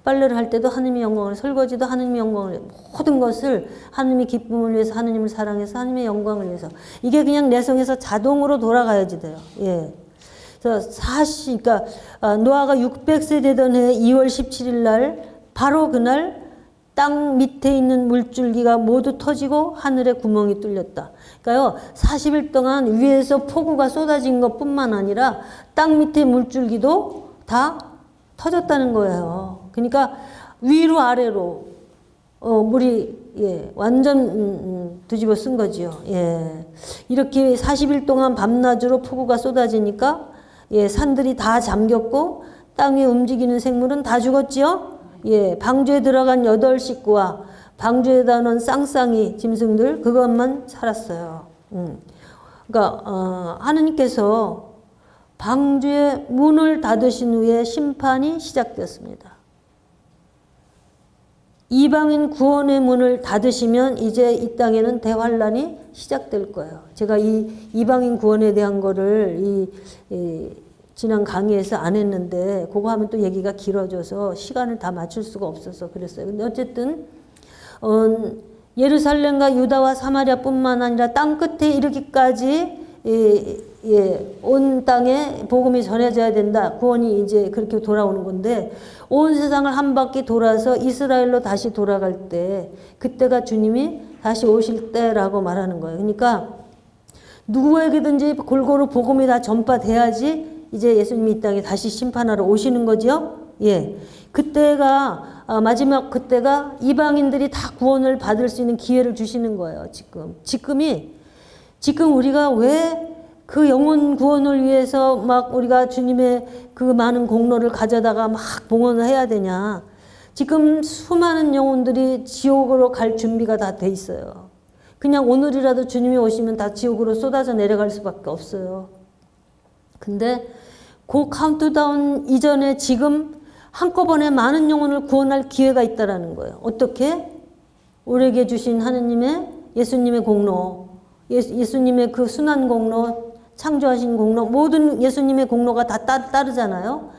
빨래를 할 때도 하느님의 영광을, 설거지도 하느님의 영광을 위해서, 모든 것을 하느님의 기쁨을 위해서, 하느님을 사랑해서 하느님의 영광을 위해서. 이게 그냥 내 성에서 자동으로 돌아가야지 돼요. 그래서 그러니까 노아가 600세 되던 해 2월 17일 날 바로 그날 땅 밑에 있는 물줄기가 모두 터지고 하늘에 구멍이 뚫렸다. 그러니까요, 40일 동안 위에서 폭우가 쏟아진 것뿐만 아니라 땅 밑에 물줄기도 다 터졌다는 거예요. 그러니까 위로 아래로 물이 완전 뒤집어 쓴 거지요. 이렇게 40일 동안 밤낮으로 폭우가 쏟아지니까 산들이 다 잠겼고 땅에 움직이는 생물은 다 죽었지요. 방주에 들어간 8식구와 방주에다 놓은 쌍쌍이 짐승들 그것만 살았어요. 그러니까 하느님께서 방주의 문을 닫으신 후에 심판이 시작되었습니다. 이방인 구원의 문을 닫으시면 이제 이 땅에는 대환란이 시작될 거예요. 제가 이 이방인 구원에 대한 거를 지난 강의에서 안 했는데 그거 하면 또 얘기가 길어져서 시간을 다 맞출 수가 없어서 그랬어요. 근데 어쨌든 예루살렘과 유다와 사마리아뿐만 아니라 땅 끝에 이르기까지 온 땅에 복음이 전해져야 된다. 구원이 이제 그렇게 돌아오는 건데 온 세상을 한 바퀴 돌아서 이스라엘로 다시 돌아갈 때 그때가 주님이 다시 오실 때라고 말하는 거예요. 그러니까 누구에게든지 골고루 복음이 다 전파돼야지 이제 예수님이 이 땅에 다시 심판하러 오시는 거죠. 그때가 마지막 그때가 이방인들이 다 구원을 받을 수 있는 기회를 주시는 거예요. 지금 우리가 왜 그 영혼 구원을 위해서 막 우리가 주님의 그 많은 공로를 가져다가 막 봉헌을 해야 되냐. 지금 수많은 영혼들이 지옥으로 갈 준비가 다 돼 있어요. 그냥 오늘이라도 주님이 오시면 다 지옥으로 쏟아져 내려갈 수밖에 없어요. 근데 그 카운트다운 이전에 지금 한꺼번에 많은 영혼을 구원할 기회가 있다라는 거예요. 어떻게? 우리에게 주신 하느님의 예수님의 공로, 예수님의 그 순환 공로, 창조하신 공로, 모든 예수님의 공로가 다 따르잖아요.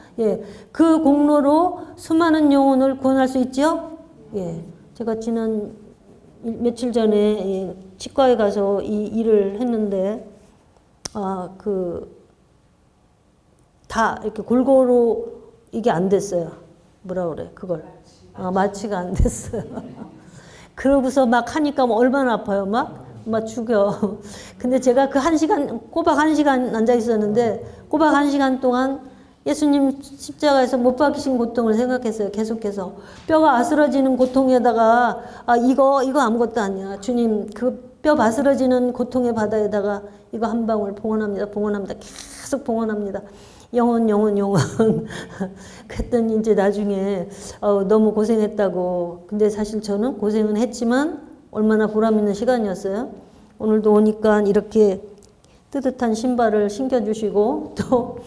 그 공로로 수많은 영혼을 구원할 수 있죠. 제가 지난 며칠 전에 치과에 가서 이 일을 했는데 다 이렇게 골고루 이게 안 됐어요. 뭐라 그래 그걸 마취가 안 됐어요. 그러고서 막 하니까 얼마나 아파요. 막 죽여. 근데 제가 그 1시간 꼬박 1시간 앉아 있었는데 꼬박 1시간 동안 예수님 십자가에서 못 박히신 고통을 생각했어요. 계속해서 뼈가 아스러지는 고통에다가 이거 아무것도 아니야. 주님 그 뼈 바스러지는 고통의 바다에다가 이거 한 방울 봉헌합니다. 계속 봉헌합니다. 영혼. 그랬더니 이제 나중에 너무 고생했다고. 근데 사실 저는 고생은 했지만 얼마나 보람 있는 시간이었어요. 오늘도 오니까 이렇게 뜨뜻한 신발을 신겨주시고 또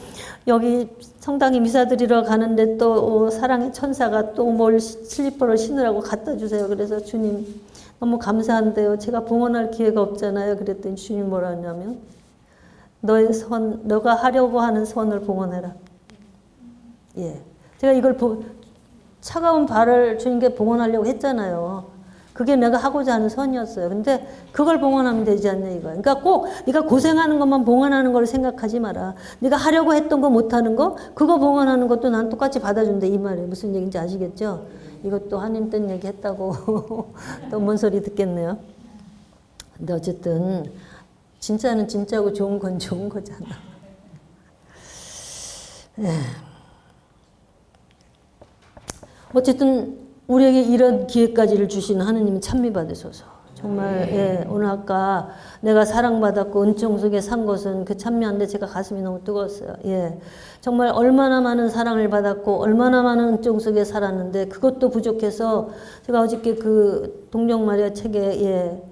여기 성당에 미사 드리러 가는데 또 사랑의 천사가 또 뭘 슬리퍼를 신으라고 갖다 주세요. 그래서 주님 너무 감사한데요. 제가 봉헌할 기회가 없잖아요. 그랬더니 주님 뭐라 하냐면 너의 선, 너가 하려고 하는 선을 봉헌해라. 예, 제가 이걸 차가운 발을 주님께 봉헌하려고 했잖아요. 그게 내가 하고자 하는 선이었어요. 근데 그걸 봉헌하면 되지 않냐 이거야. 그러니까 꼭 네가 고생하는 것만 봉헌하는 걸 생각하지 마라. 네가 하려고 했던 거 못하는 거 그거 봉헌하는 것도 난 똑같이 받아준다 이 말이에요. 무슨 얘기인지 아시겠죠? 이것도 하나님 뜻 얘기 했다고 또 뭔 소리 듣겠네요. 근데 어쨌든 진짜는 진짜고 좋은 건 좋은 거잖아. 어쨌든 우리에게 이런 기회까지를 주시는 하느님 찬미 받으소서. 정말 예, 오늘 아까 내가 사랑받았고 은총 속에 산 것은 그 찬미한데 제가 가슴이 너무 뜨거웠어요. 예, 정말 얼마나 많은 사랑을 받았고 얼마나 많은 은총 속에 살았는데 그것도 부족해서 제가 어저께 그 동정 마리아 책에 예,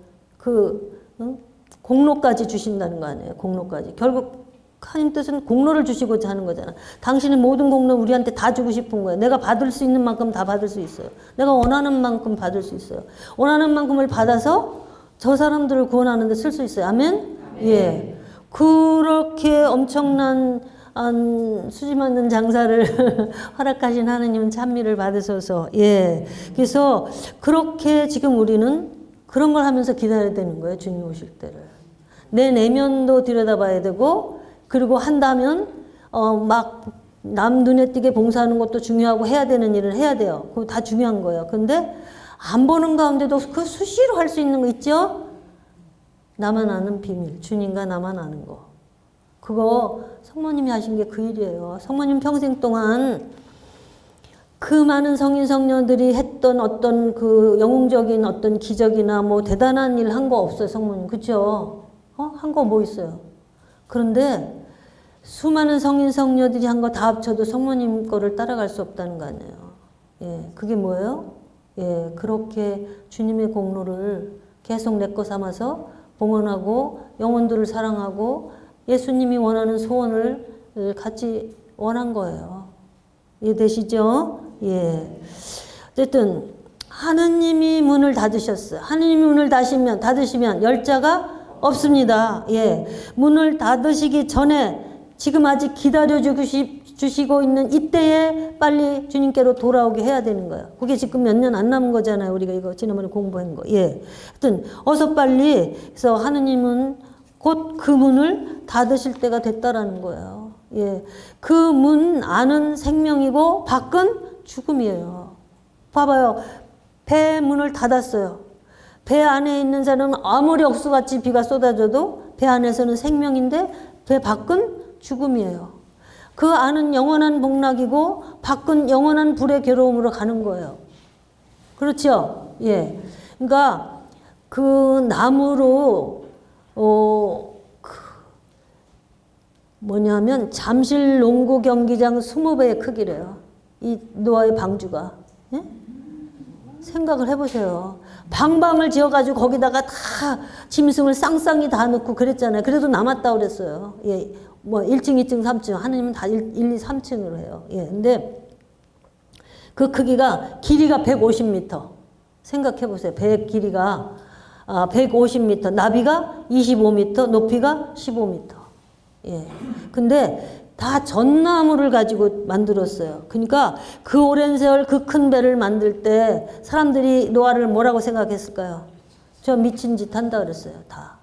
공로까지 주신다는 거 아니에요. 공로까지. 결국 하나님 뜻은 공로를 주시고자 하는 거잖아. 당신은 모든 공로 우리한테 다 주고 싶은 거예요. 내가 받을 수 있는 만큼 다 받을 수 있어요. 내가 원하는 만큼 받을 수 있어요. 원하는 만큼을 받아서 저 사람들을 구원하는 데 쓸 수 있어요. 아멘? 예. 그렇게 엄청난 수지 맞는 장사를 허락하신 하느님은 찬미를 받으셔서 예. 그래서 그렇게 지금 우리는 그런 걸 하면서 기다려야 되는 거예요. 주님 오실 때를. 내 내면도 들여다봐야 되고 그리고 한다면 막 남 눈에 띄게 봉사하는 것도 중요하고 해야 되는 일은 해야 돼요. 그거 다 중요한 거예요. 근데 안 보는 가운데도 그 수시로 할 수 있는 거 있죠? 나만 아는 비밀. 주님과 나만 아는 거. 그거 성모님이 하신 게 그 일이에요. 성모님 평생 동안 그 많은 성인 성녀들이 했던 어떤 그 영웅적인 어떤 기적이나 뭐 대단한 일 한 거 없어요. 성모님. 그렇죠? 한 거 뭐 있어요? 그런데 수많은 성인 성녀들이 한 거 다 합쳐도 성모님 거를 따라갈 수 없다는 거 아니에요. 예, 그게 뭐예요? 예, 그렇게 주님의 공로를 계속 내 거 삼아서 봉헌하고 영혼들을 사랑하고 예수님이 원하는 소원을 같이 원한 거예요. 이해되시죠? 예. 어쨌든 하느님이 문을 닫으셨어요. 하느님이 문을 닫으시면 열자가 없습니다. 예. 문을 닫으시기 전에 지금 아직 기다려 주시고 있는 이때에 빨리 주님께로 돌아오게 해야 되는 거예요. 그게 지금 몇 년 안 남은 거잖아요. 우리가 이거 지난번에 공부한 거. 예. 하여튼 어서 빨리. 그래서 하느님은 곧 그 문을 닫으실 때가 됐다라는 거예요. 예. 그 문 안은 생명이고 밖은 죽음이에요. 봐봐요. 배 문을 닫았어요. 배 안에 있는 사람은 아무리 억수같이 비가 쏟아져도 배 안에서는 생명인데 배 밖은 죽음이에요. 그 안은 영원한 복락이고 밖은 영원한 불의 괴로움으로 가는 거예요. 그렇죠? 예. 그러니까 그 나무로 뭐냐면 잠실 농구 경기장 20배의 크기래요. 이 노아의 방주가. 예? 생각을 해보세요. 방방을 지어가지고 거기다가 다 짐승을 쌍쌍이 다 넣고 그랬잖아요. 그래도 남았다 그랬어요. 예, 뭐 1층, 2층, 3층. 하느님은 다 1, 2, 3층으로 해요. 예, 근데 그 크기가 길이가 150m. 생각해보세요. 배 길이가 150m, 나비가 25m, 높이가 15m. 예. 근데 다 전나무를 가지고 만들었어요. 그러니까 그 오랜 세월 그 큰 배를 만들 때 사람들이 노아를 뭐라고 생각했을까요? 저 미친 짓 한다 그랬어요. 다.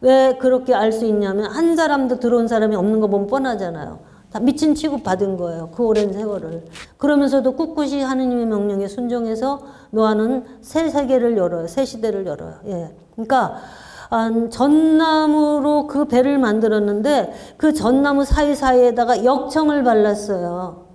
왜 그렇게 알 수 있냐면 한 사람도 들어온 사람이 없는 거 보면 뻔하잖아요. 다 미친 취급 받은 거예요. 그 오랜 세월을. 그러면서도 꿋꿋이 하느님의 명령에 순종해서 노아는 새 세계를 열어요. 새 시대를 열어요. 예. 그러니까 전나무로 그 배를 만들었는데 그 전나무 사이사이에다가 역청을 발랐어요.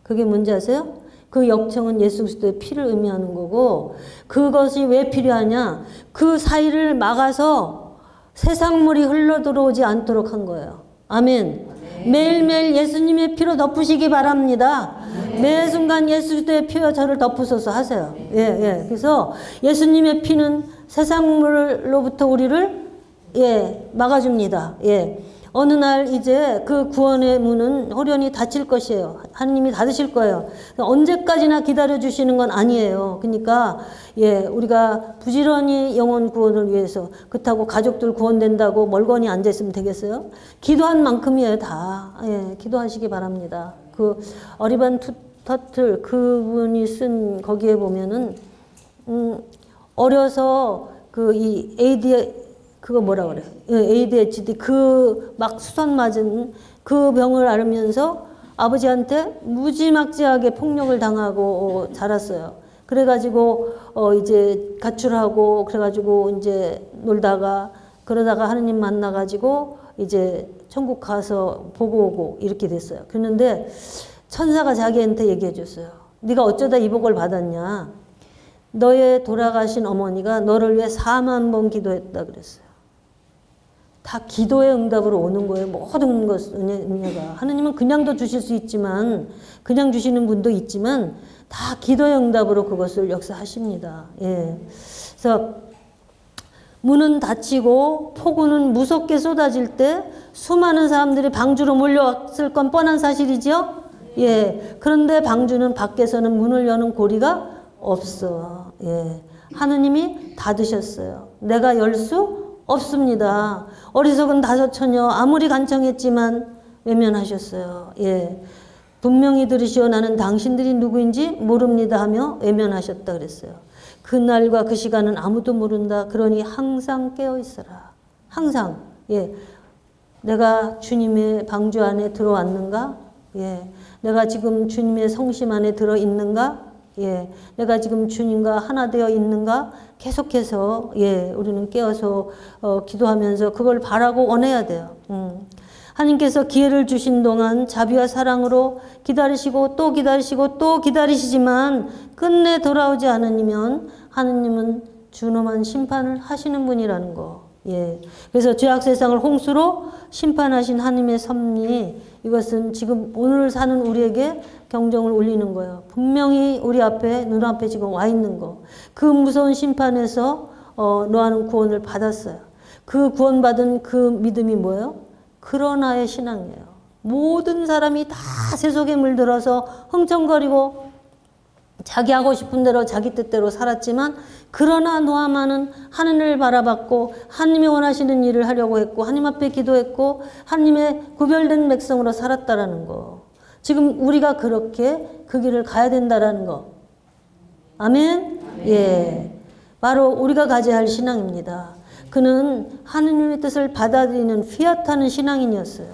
그게 뭔지 아세요? 그 역청은 예수 그리스도의 피를 의미하는 거고 그것이 왜 필요하냐? 그 사이를 막아서 세상물이 흘러 들어오지 않도록 한 거예요. 아멘. 매일매일 예수님의 피로 덮으시기 바랍니다. 매 순간 예수 그리스도의 피와 저를 덮으소서 하세요. 예, 예. 그래서 예수님의 피는 세상물로부터 우리를 예, 막아줍니다. 예. 어느 날 이제 그 구원의 문은 호련히 닫힐 것이에요. 하느님이 닫으실 거예요. 언제까지나 기다려주시는 건 아니에요. 그러니까, 예, 우리가 부지런히 영혼 구원을 위해서, 그렇다고 가족들 구원된다고 멀거니 앉아있으면 되겠어요? 기도한 만큼이에요, 다. 예, 기도하시기 바랍니다. 그, 어리반 터틀, 그분이 쓴 거기에 보면은, 어려서 이 그거 뭐라 그래요? ADHD 막 수선 맞은 그 병을 앓으면서 아버지한테 무지막지하게 폭력을 당하고 자랐어요. 그래가지고 이제 가출하고 그래가지고 이제 놀다가 그러다가 하느님 만나가지고 이제 천국 가서 보고 오고 이렇게 됐어요. 그런데 천사가 자기한테 얘기해 줬어요. 네가 어쩌다 이 복을 받았냐? 너의 돌아가신 어머니가 너를 위해 4만 번 기도했다 그랬어요. 다 기도의 응답으로 오는 거예요. 모든 것 은혜가. 하느님은 그냥도 주실 수 있지만, 그냥 주시는 분도 있지만 다 기도의 응답으로 그것을 역사하십니다. 예. 그래서 문은 닫히고 폭우는 무섭게 쏟아질 때 수많은 사람들이 방주로 몰려왔을 건 뻔한 사실이죠. 예. 그런데 방주는 밖에서는 문을 여는 고리가 없어. 예. 하느님이 닫으셨어요. 내가 열 수 없습니다. 어리석은 다섯 처녀 아무리 간청했지만 외면하셨어요. 예. 분명히 들으시오 나는 당신들이 누구인지 모릅니다 하며 외면하셨다 그랬어요. 그날과 그 시간은 아무도 모른다. 그러니 항상 깨어 있어라. 항상. 예. 내가 주님의 방주 안에 들어왔는가? 예. 내가 지금 주님의 성심 안에 들어 있는가? 예, 내가 지금 주님과 하나 되어 있는가? 계속해서 예, 우리는 깨어서 기도하면서 그걸 바라고 원해야 돼요. 하나님께서 기회를 주신 동안 자비와 사랑으로 기다리시고 또 기다리시고 또 기다리시지만 끝내 돌아오지 않으면 하느님은 준엄한 심판을 하시는 분이라는 거. 예. 그래서 죄악 세상을 홍수로 심판하신 하나님의 섭리, 이것은 지금 오늘 사는 우리에게 경종을 울리는 거예요. 분명히 우리 앞에, 눈앞에 지금 와 있는 거. 그 무서운 심판에서 노아는 구원을 받았어요. 그 구원받은 그 믿음이 뭐예요? 그러나의 신앙이에요. 모든 사람이 다 세속에 물들어서 흥청거리고 자기 하고 싶은 대로 자기 뜻대로 살았지만 그러나 노아만은 하늘을 바라봤고 하나님이 원하시는 일을 하려고 했고 하나님 앞에 기도했고 하나님의 구별된 백성으로 살았다라는 거. 지금 우리가 그렇게 그 길을 가야 된다라는 거. 아멘? 예. 바로 우리가 가져야 할 신앙입니다. 그는 하느님의 뜻을 받아들이는 피아타는 신앙인이었어요.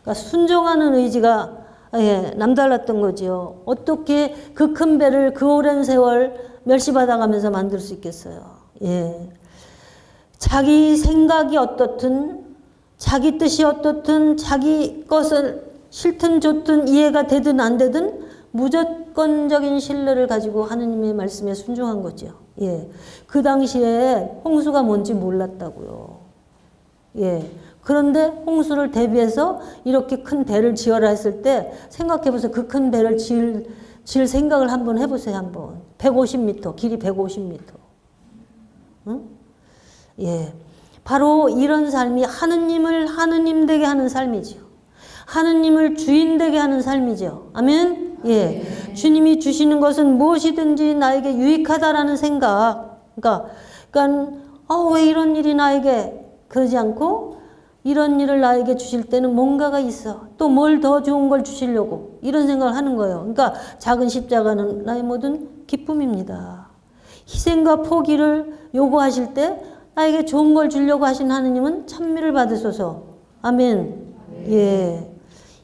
그러니까 순종하는 의지가 예, 남달랐던 거지요. 어떻게 그 큰 배를 그 오랜 세월 멸시받아가면서 만들 수 있겠어요. 예. 자기 생각이 어떻든, 자기 뜻이 어떻든, 자기 것을 싫든 좋든 이해가 되든 안 되든 무조건적인 신뢰를 가지고 하느님의 말씀에 순종한 거죠. 예. 그 당시에 홍수가 뭔지 몰랐다고요. 예. 그런데 홍수를 대비해서 이렇게 큰 배를 지어라 했을 때 생각해보세요. 그 큰 배를 지을 생각을 한번 해보세요. 한번. 150m, 길이 150m. 응? 예. 바로 이런 삶이 하느님을 하느님 되게 하는 삶이죠. 하느님을 주인 되게 하는 삶이죠. 아멘? 예. 주님이 주시는 것은 무엇이든지 나에게 유익하다라는 생각. 그러니까 왜 이런 일이 나에게 그러지 않고 이런 일을 나에게 주실 때는 뭔가가 있어. 또 뭘 더 좋은 걸 주시려고. 이런 생각을 하는 거예요. 그러니까 작은 십자가는 나의 모든 기쁨입니다. 희생과 포기를 요구하실 때 나에게 좋은 걸 주려고 하신 하느님은 찬미를 받으소서. 아멘. 예.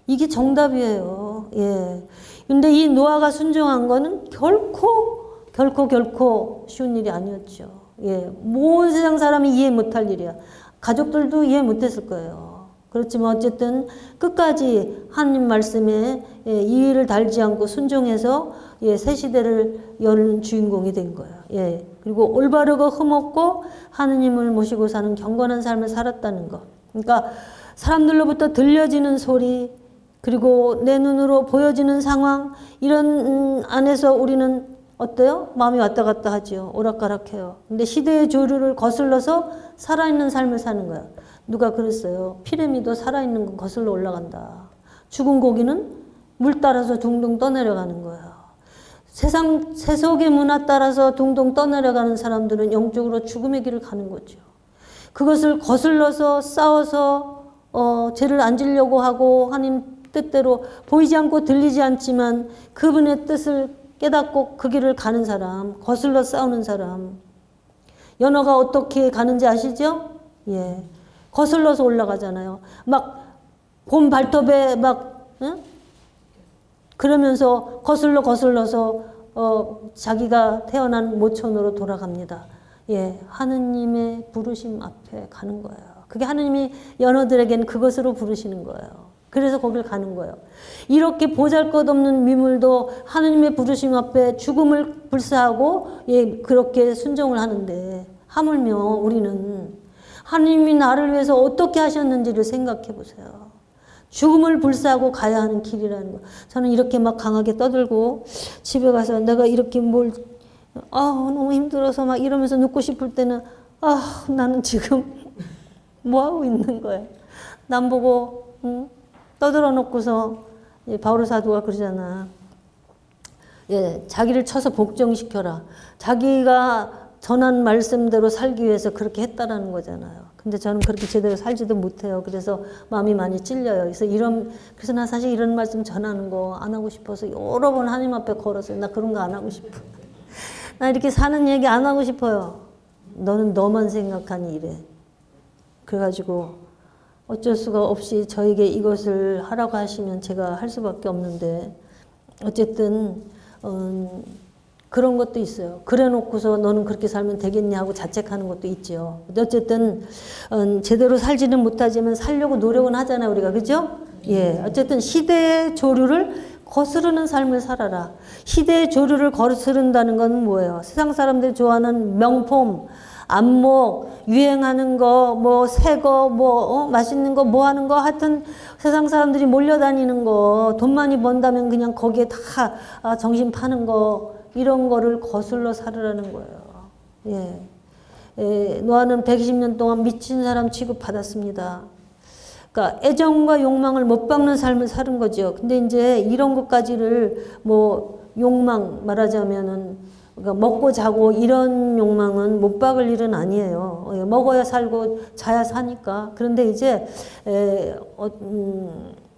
이게 정답이에요. 예. 근데 이 노아가 순종한 거는 결코 쉬운 일이 아니었죠. 예. 온 세상 사람이 이해 못할 일이야. 가족들도 이해 못했을 거예요. 그렇지만 어쨌든 끝까지 하나님 말씀에 이의를 달지 않고 순종해서 새 시대를 여는 주인공이 된 거예요. 예. 그리고 올바르고 흠없고 하느님을 모시고 사는 경건한 삶을 살았다는 것. 그러니까 사람들로부터 들려지는 소리 그리고 내 눈으로 보여지는 상황 이런 안에서 우리는 어때요? 마음이 왔다 갔다 하지요. 오락가락해요. 근데 시대의 조류를 거슬러서 살아있는 삶을 사는 거야. 누가 그랬어요. 피라미드 살아있는 건 거슬러 올라간다. 죽은 고기는 물 따라서 둥둥 떠내려가는 거야. 세속의 문화 따라서 둥둥 떠내려가는 사람들은 영적으로 죽음의 길을 가는 거죠. 그것을 거슬러서 싸워서 죄를 안 지려고 하고 하나님 뜻대로 보이지 않고 들리지 않지만 그분의 뜻을 깨닫고 그 길을 가는 사람, 거슬러 싸우는 사람. 연어가 어떻게 가는지 아시죠? 예. 거슬러서 올라가잖아요. 막 곰 발톱에 막 응? 그러면서 거슬러서 자기가 태어난 모천으로 돌아갑니다. 예, 하느님의 부르심 앞에 가는 거예요. 그게 하느님이 연어들에게는 그것으로 부르시는 거예요. 그래서 거길 가는 거예요. 이렇게 보잘것없는 미물도 하느님의 부르심 앞에 죽음을 불사하고 예, 그렇게 순종을 하는데 하물며 우리는 하느님이 나를 위해서 어떻게 하셨는지를 생각해 보세요. 죽음을 불사하고 가야 하는 길이라는 거. 저는 이렇게 막 강하게 떠들고 집에 가서 내가 이렇게 너무 힘들어서 막 이러면서 눕고 싶을 때는 나는 지금 뭐 하고 있는 거야. 남 보고 떠들어 놓고서 바울 사도가 그러잖아. 예, 자기를 쳐서 복종시켜라. 자기가 전한 말씀대로 살기 위해서 그렇게 했다라는 거잖아요. 근데 저는 그렇게 제대로 살지도 못해요. 그래서 마음이 많이 찔려요. 그래서 나 사실 이런 말씀 전하는 거 안 하고 싶어서 여러 번 하나님 앞에 걸었어요. 나 그런 거 안 하고 싶어. 나 이렇게 사는 얘기 안 하고 싶어요. 너는 너만 생각하니 이래. 그래가지고 어쩔 수가 없이 저에게 이것을 하라고 하시면 제가 할 수밖에 없는데 어쨌든 그런 것도 있어요. 그래 놓고서 너는 그렇게 살면 되겠냐 하고 자책하는 것도 있죠. 어쨌든 제대로 살지는 못하지만 살려고 노력은 하잖아요. 우리가. 그죠? 예. 어쨌든 시대의 조류를 거스르는 삶을 살아라. 시대의 조류를 거스른다는 건 뭐예요? 세상 사람들이 좋아하는 명품, 안목, 유행하는 거, 새 거, 맛있는 거, 하는 거, 하여튼 세상 사람들이 몰려다니는 거, 돈 많이 번다면 그냥 거기에 다 정신 파는 거, 이런 거를 거슬러 살으라는 거예요. 예. 노아는 120년 동안 미친 사람 취급받았습니다. 그러니까 애정과 욕망을 못 박는 삶을 사는 거죠. 근데 이제 이런 것까지를 욕망 말하자면은 그러니까 먹고 자고 이런 욕망은 못 박을 일은 아니에요. 먹어야 살고 자야 사니까. 그런데 이제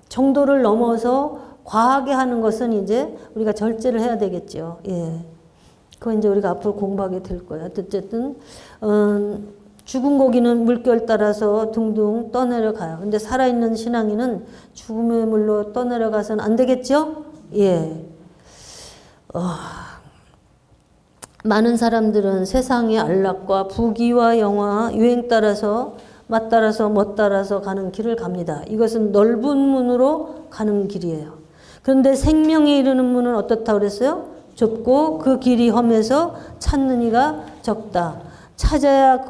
정도를 넘어서 과하게 하는 것은 이제 우리가 절제를 해야 되겠죠. 예. 그건 이제 우리가 앞으로 공부하게 될 거예요. 어쨌든 죽은 고기는 물결 따라서 둥둥 떠내려가요. 근데 살아있는 신앙인은 죽음의 물로 떠내려가서는 안 되겠죠? 예. 많은 사람들은 세상의 안락과 부귀와 영화, 유행 따라서 맛 따라서 멋 따라서 가는 길을 갑니다. 이것은 넓은 문으로 가는 길이에요. 그런데 생명에 이르는 문은 어떻다고 그랬어요? 좁고 그 길이 험해서 찾는 이가 적다. 찾아야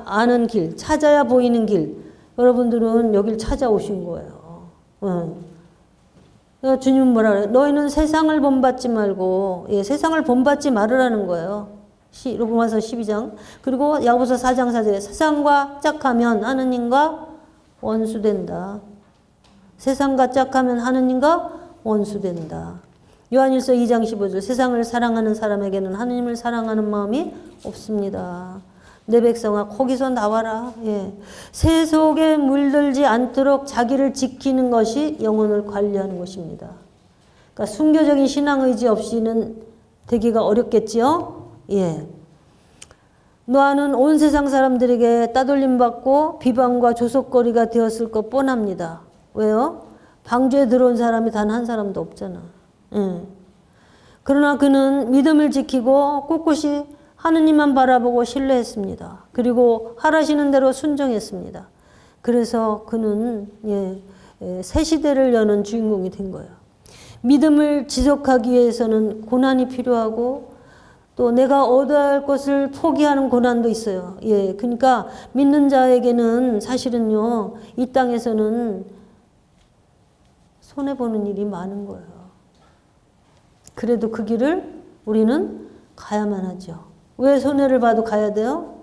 아는 길, 찾아야 보이는 길. 여러분들은 여길 찾아오신 거예요. 주님은 뭐라 그래요? 너희는 세상을 본받지 말고, 세상을 본받지 말으라는 거예요. 로마서 12장. 그리고 야고보서 4장 4절에 세상과 짝하면 하느님과 원수된다. 세상과 짝하면 하느님과 원수된다. 요한일서 2장 15절 세상을 사랑하는 사람에게는 하느님을 사랑하는 마음이 없습니다. 내 백성아 거기서 나와라. 예. 세속에 물들지 않도록 자기를 지키는 것이 영혼을 관리하는 것입니다. 그러니까 순교적인 신앙의지 없이는 되기가 어렵겠지요. 예. 노아는 온 세상 사람들에게 따돌림 받고 비방과 조속거리가 되었을 것 뻔합니다. 왜요? 방주에 들어온 사람이 단 한 사람도 없잖아. 그러나 그는 믿음을 지키고 꿋꿋이 하느님만 바라보고 신뢰했습니다. 그리고 하라시는 대로 순종했습니다. 그래서 그는 새 시대를 여는 주인공이 된 거예요. 믿음을 지속하기 위해서는 고난이 필요하고 또 내가 얻어야 할 것을 포기하는 고난도 있어요. 그러니까 믿는 자에게는 사실은요, 이 땅에서는 손해보는 일이 많은 거예요. 그래도 그 길을 우리는 가야만 하죠. 왜 손해를 봐도 가야 돼요?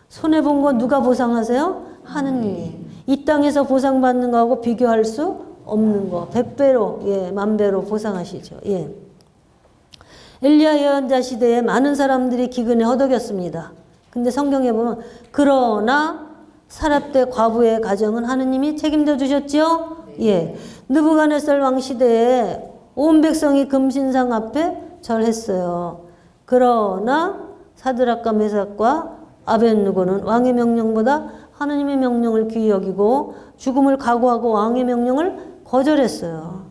손해본 거 누가 보상하세요? 하느님이. 이 땅에서 보상받는 거하고 비교할 수 없는 거. 100배로, 예, 10,000배로 보상하시죠. 예. 엘리야 예언자 시대에 많은 사람들이 기근에 허덕였습니다. 근데 성경에 보면 그러나 사랍대 과부의 가정은 하느님이 책임져 주셨지요? 예. 느부갓네살 왕 시대에 온 백성이 금신상 앞에 절했어요. 그러나 사드락과 메삭과 아벳느고는 왕의 명령보다 하느님의 명령을 귀히 여기고 죽음을 각오하고 왕의 명령을 거절했어요.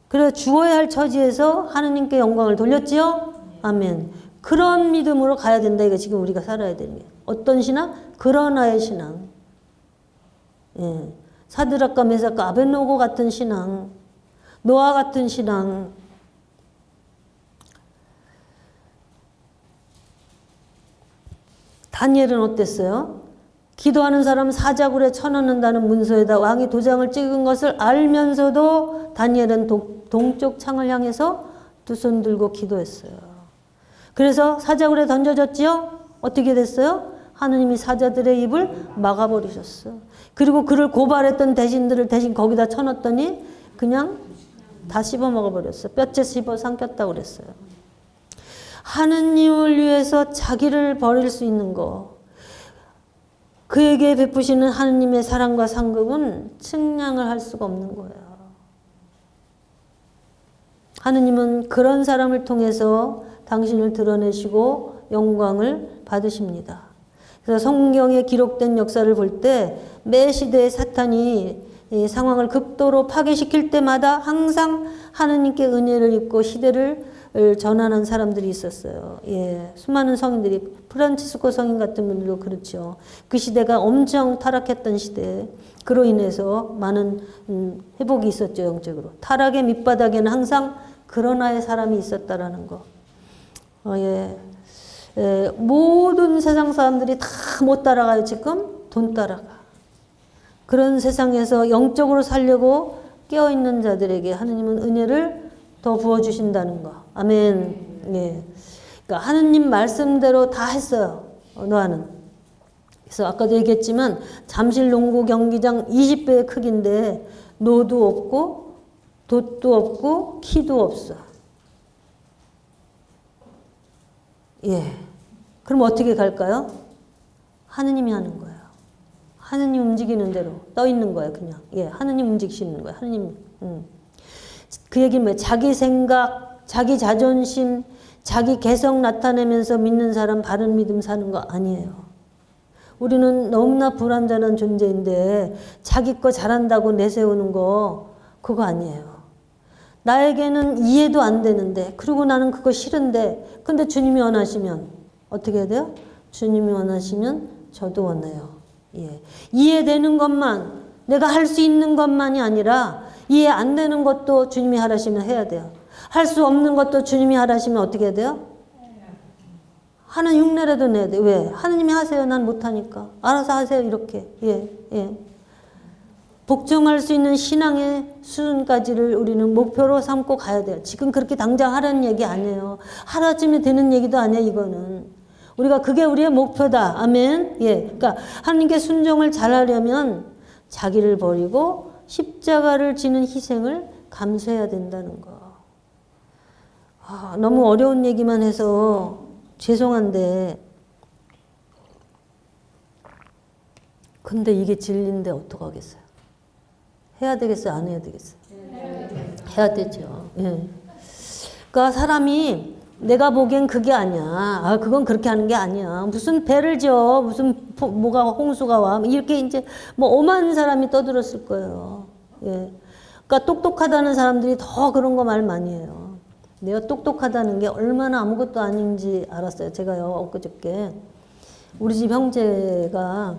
그래서 죽어야 할 처지에서 하느님께 영광을 돌렸지요? 아멘. 그런 믿음으로 가야 된다. 이거 지금 우리가 살아야 되는 게. 어떤 신앙? 그러나의 신앙. 예. 사드락과 메삭과 아벳느고 같은 신앙. 노아 같은 신앙. 다니엘은 어땠어요? 기도하는 사람 사자굴에 쳐넣는다는 문서에다 왕이 도장을 찍은 것을 알면서도 다니엘은 동쪽 창을 향해서 두 손 들고 기도했어요. 그래서 사자굴에 던져졌지요? 어떻게 됐어요? 하느님이 사자들의 입을 막아버리셨어. 그리고 그를 고발했던 대신들을 대신 거기다 쳐넣었더니 그냥 다 씹어먹어버렸어. 뼈째 씹어 삼켰다고 그랬어요. 하느님을 위해서 자기를 버릴 수 있는 거, 그에게 베푸시는 하느님의 사랑과 상급은 측량을 할 수가 없는 거예요. 하느님은 그런 사람을 통해서 당신을 드러내시고 영광을 받으십니다. 그래서 성경에 기록된 역사를 볼 때 매 시대에 사탄이 이 상황을 극도로 파괴시킬 때마다 항상 하느님께 은혜를 입고 시대를 전환한 사람들이 있었어요. 예, 수많은 성인들이, 프란치스코 성인 같은 분들도 그렇죠. 그 시대가 엄청 타락했던 시대, 그로 인해서 많은 회복이 있었죠. 영적으로. 타락의 밑바닥에는 항상 그러나의 사람이 있었다라는 거. 예. 모든 세상 사람들이 다 못 따라가요. 지금 돈 따라가. 그런 세상에서 영적으로 살려고 깨어있는 자들에게 하느님은 은혜를 더 부어주신다는 거. 아멘. 예. 그러니까 하느님 말씀대로 다 했어요. 노아는. 그래서 아까도 얘기했지만 잠실 농구 경기장 20배의 크기인데 노도 없고 돛도 없고 키도 없어. 예. 그럼 어떻게 갈까요? 하느님이 하는 거예요. 하느님 움직이는 대로 떠 있는 거예요, 그냥. 예, 하느님 움직이시는 거예요. 하느님. 그 얘기는 뭐예요? 자기 생각, 자기 자존심, 자기 개성 나타내면서 믿는 사람 바른 믿음 사는 거 아니에요. 우리는 너무나 불완전한 존재인데 자기 거 잘한다고 내세우는 거 그거 아니에요. 나에게는 이해도 안 되는데, 그리고 나는 그거 싫은데, 근데 주님이 원하시면 어떻게 해야 돼요? 주님이 원하시면 저도 원해요. 예. 이해되는 것만, 내가 할 수 있는 것만이 아니라 이해 안 되는 것도 주님이 하라시면 해야 돼요. 할 수 없는 것도 주님이 하라시면 어떻게 해야 돼요? 하는 흉내라도 내야 돼. 왜? 하느님이 하세요. 난 못하니까. 알아서 하세요. 이렇게. 예, 예. 복종할 수 있는 신앙의 수준까지를 우리는 목표로 삼고 가야 돼요. 지금 그렇게 당장 하라는 얘기 아니에요. 하루아침에 되는 얘기도 아니에요. 이거는. 우리가 그게 우리의 목표다. 아멘. 예. 그러니까 하나님께 순종을 잘하려면 자기를 버리고 십자가를 지는 희생을 감수해야 된다는 거. 아, 너무 어려운 얘기만 해서 죄송한데, 근데 이게 진리인데 어떡하겠어요? 해야 되겠어요? 안 해야 되겠어요? 해야 되죠. 예. 그러니까 사람이 내가 보기엔 그게 아니야. 아, 그건 그렇게 하는 게 아니야. 무슨 배를 지어. 무슨 뭐가 홍수가 와. 이렇게 이제 뭐 오만 사람이 떠들었을 거예요. 예. 그러니까 똑똑하다는 사람들이 더 그런 거 말 많이 해요. 내가 똑똑하다는 게 얼마나 아무것도 아닌지 알았어요. 제가요, 엊그저께 우리 집 형제가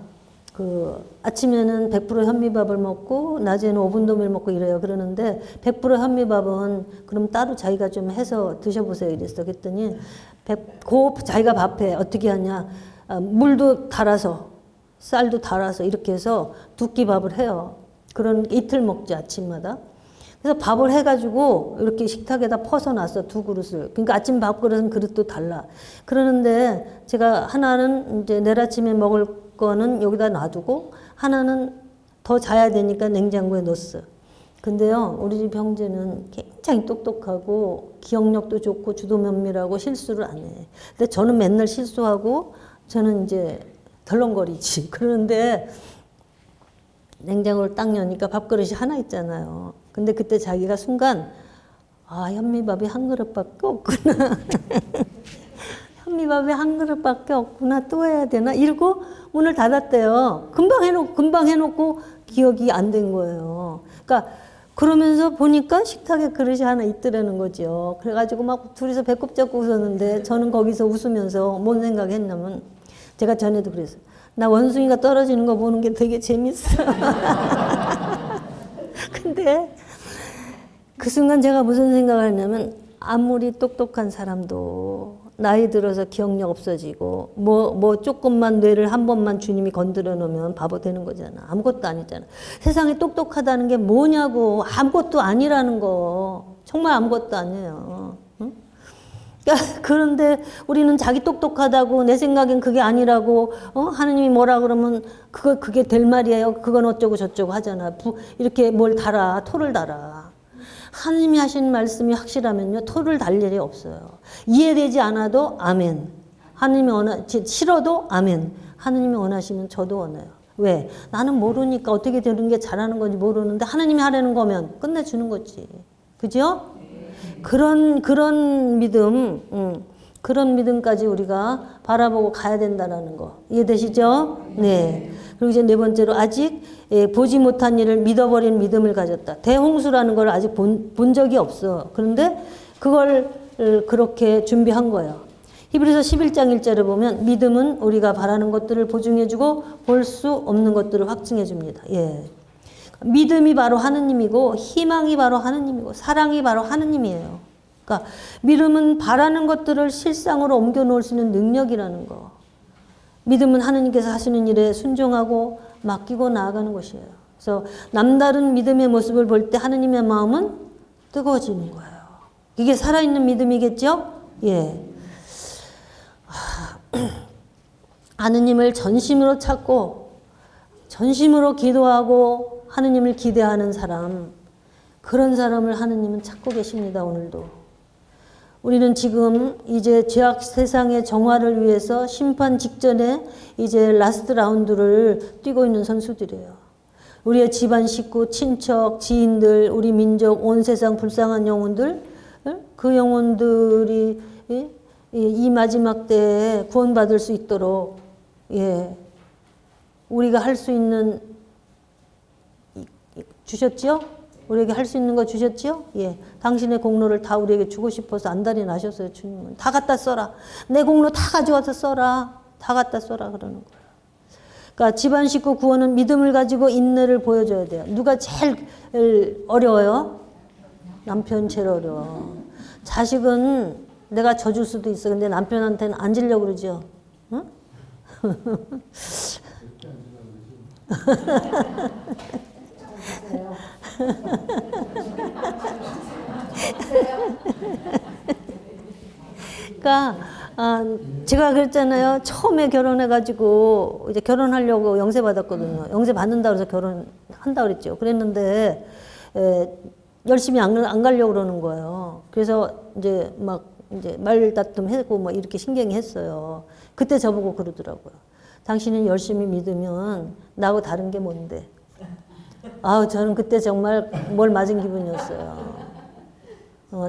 그 아침에는 100% 현미밥을 먹고 낮에는 오븐도미를 먹고 이래요. 그러는데 100% 현미밥은 그럼 따로 자기가 좀 해서 드셔보세요 이랬어. 그랬더니 자기가 밥해. 어떻게 하냐. 물도 달아서 쌀도 달아서 이렇게 해서 두 끼 밥을 해요. 그런 이틀 먹지 아침마다. 그래서 밥을 해가지고 이렇게 식탁에다 퍼서 놨어, 두 그릇을. 그러니까 아침 밥그릇은 그릇도 달라. 그러는데 제가 하나는 이제 내일 아침에 먹을 거는 여기다 놔두고 하나는 더 자야 되니까 냉장고에 넣었어. 근데요, 우리 집 형제는 굉장히 똑똑하고 기억력도 좋고 주도 면밀하고 실수를 안 해. 근데 저는 맨날 실수하고 저는 이제 덜렁거리지. 그러는데 냉장고를 딱 여니까 밥그릇이 하나 있잖아요. 근데 그때 자기가 순간 아, 현미밥이 한 그릇밖에 없구나. 현미밥이 한 그릇밖에 없구나. 또 해야 되나? 이러고 문을 닫았대요. 금방 해놓고 기억이 안 된 거예요. 그러니까 그러면서 보니까 식탁에 그릇이 하나 있더라는 거죠. 그래가지고 막 둘이서 배꼽 잡고 웃었는데 저는 거기서 웃으면서 뭔 생각했냐면 제가 전에도 그랬어요. 나 원숭이가 떨어지는 거 보는 게 되게 재밌어. 근데 그 순간 제가 무슨 생각을 했냐면 아무리 똑똑한 사람도 나이 들어서 기억력 없어지고 뭐 조금만 뇌를 한 번만 주님이 건드려 놓으면 바보 되는 거잖아. 아무것도 아니잖아. 세상에 똑똑하다는 게 뭐냐고. 아무것도 아니라는 거. 정말 아무것도 아니에요. 응? 그런데 우리는 자기 똑똑하다고 내 생각엔 그게 아니라고 하느님이 뭐라 그러면 그게 될 말이에요. 그건 어쩌고 저쩌고 하잖아. 이렇게 뭘 달아. 토를 달아. 하느님이 하신 말씀이 확실하면요. 토를 달 일이 없어요. 이해되지 않아도 아멘. 하느님이 싫어도 아멘. 하느님이 원하시면 저도 원해요. 왜? 나는 모르니까 어떻게 되는 게 잘하는 건지 모르는데 하느님이 하라는 거면 끝내주는 거지. 그죠? 그런 믿음, 그런 믿음까지 우리가 바라보고 가야 된다는 거. 이해되시죠? 네. 그리고 이제 네 번째로 아직 보지 못한 일을 믿어버린 믿음을 가졌다. 대홍수라는 걸 아직 본 적이 없어. 그런데 그걸 그렇게 준비한 거예요. 히브리서 11장 1절을 보면 믿음은 우리가 바라는 것들을 보증해주고 볼 수 없는 것들을 확증해줍니다. 예. 믿음이 바로 하느님이고 희망이 바로 하느님이고 사랑이 바로 하느님이에요. 그러니까 믿음은 바라는 것들을 실상으로 옮겨 놓을 수 있는 능력이라는 거. 믿음은 하느님께서 하시는 일에 순종하고 맡기고 나아가는 것이에요. 그래서 남다른 믿음의 모습을 볼 때 하느님의 마음은 뜨거워지는 거예요. 이게 살아있는 믿음이겠죠? 예. 하느님을 전심으로 찾고 전심으로 기도하고 하느님을 기대하는 사람, 그런 사람을 하느님은 찾고 계십니다. 오늘도. 우리는 지금 이제 죄악 세상의 정화를 위해서 심판 직전에 이제 라스트 라운드를 뛰고 있는 선수들이에요. 우리의 집안 식구, 친척, 지인들, 우리 민족, 온 세상 불쌍한 영혼들, 그 영혼들이 이 마지막 때에 구원받을 수 있도록 우리가 할 수 있는 주셨지요? 우리에게 할 수 있는 거 주셨지요? 예. 당신의 공로를 다 우리에게 주고 싶어서 안달이 나셨어요, 주님은. 다 갖다 써라. 내 공로 다 가져와서 써라. 다 갖다 써라. 그러는 거예요. 그러니까 집안 식구 구원은 믿음을 가지고 인내를 보여줘야 돼요. 누가 제일 어려워요? 남편 제일 어려워. 자식은 내가 져줄 수도 있어. 근데 남편한테는 안 지려고 그러죠. 응? 그러니까 제가 그랬잖아요. 처음에 결혼해가지고 이제 결혼하려고 영세 받았거든요. 영세 받는다 그래서 결혼한다 그랬죠. 그랬는데 열심히 안 가려고 그러는 거예요. 그래서 이제 막 이제 말다툼 했고 뭐 이렇게 신경이 했어요. 그때 저보고 그러더라고요. 당신은 열심히 믿으면 나하고 다른 게 뭔데? 저는 그때 정말 뭘 맞은 기분이었어요.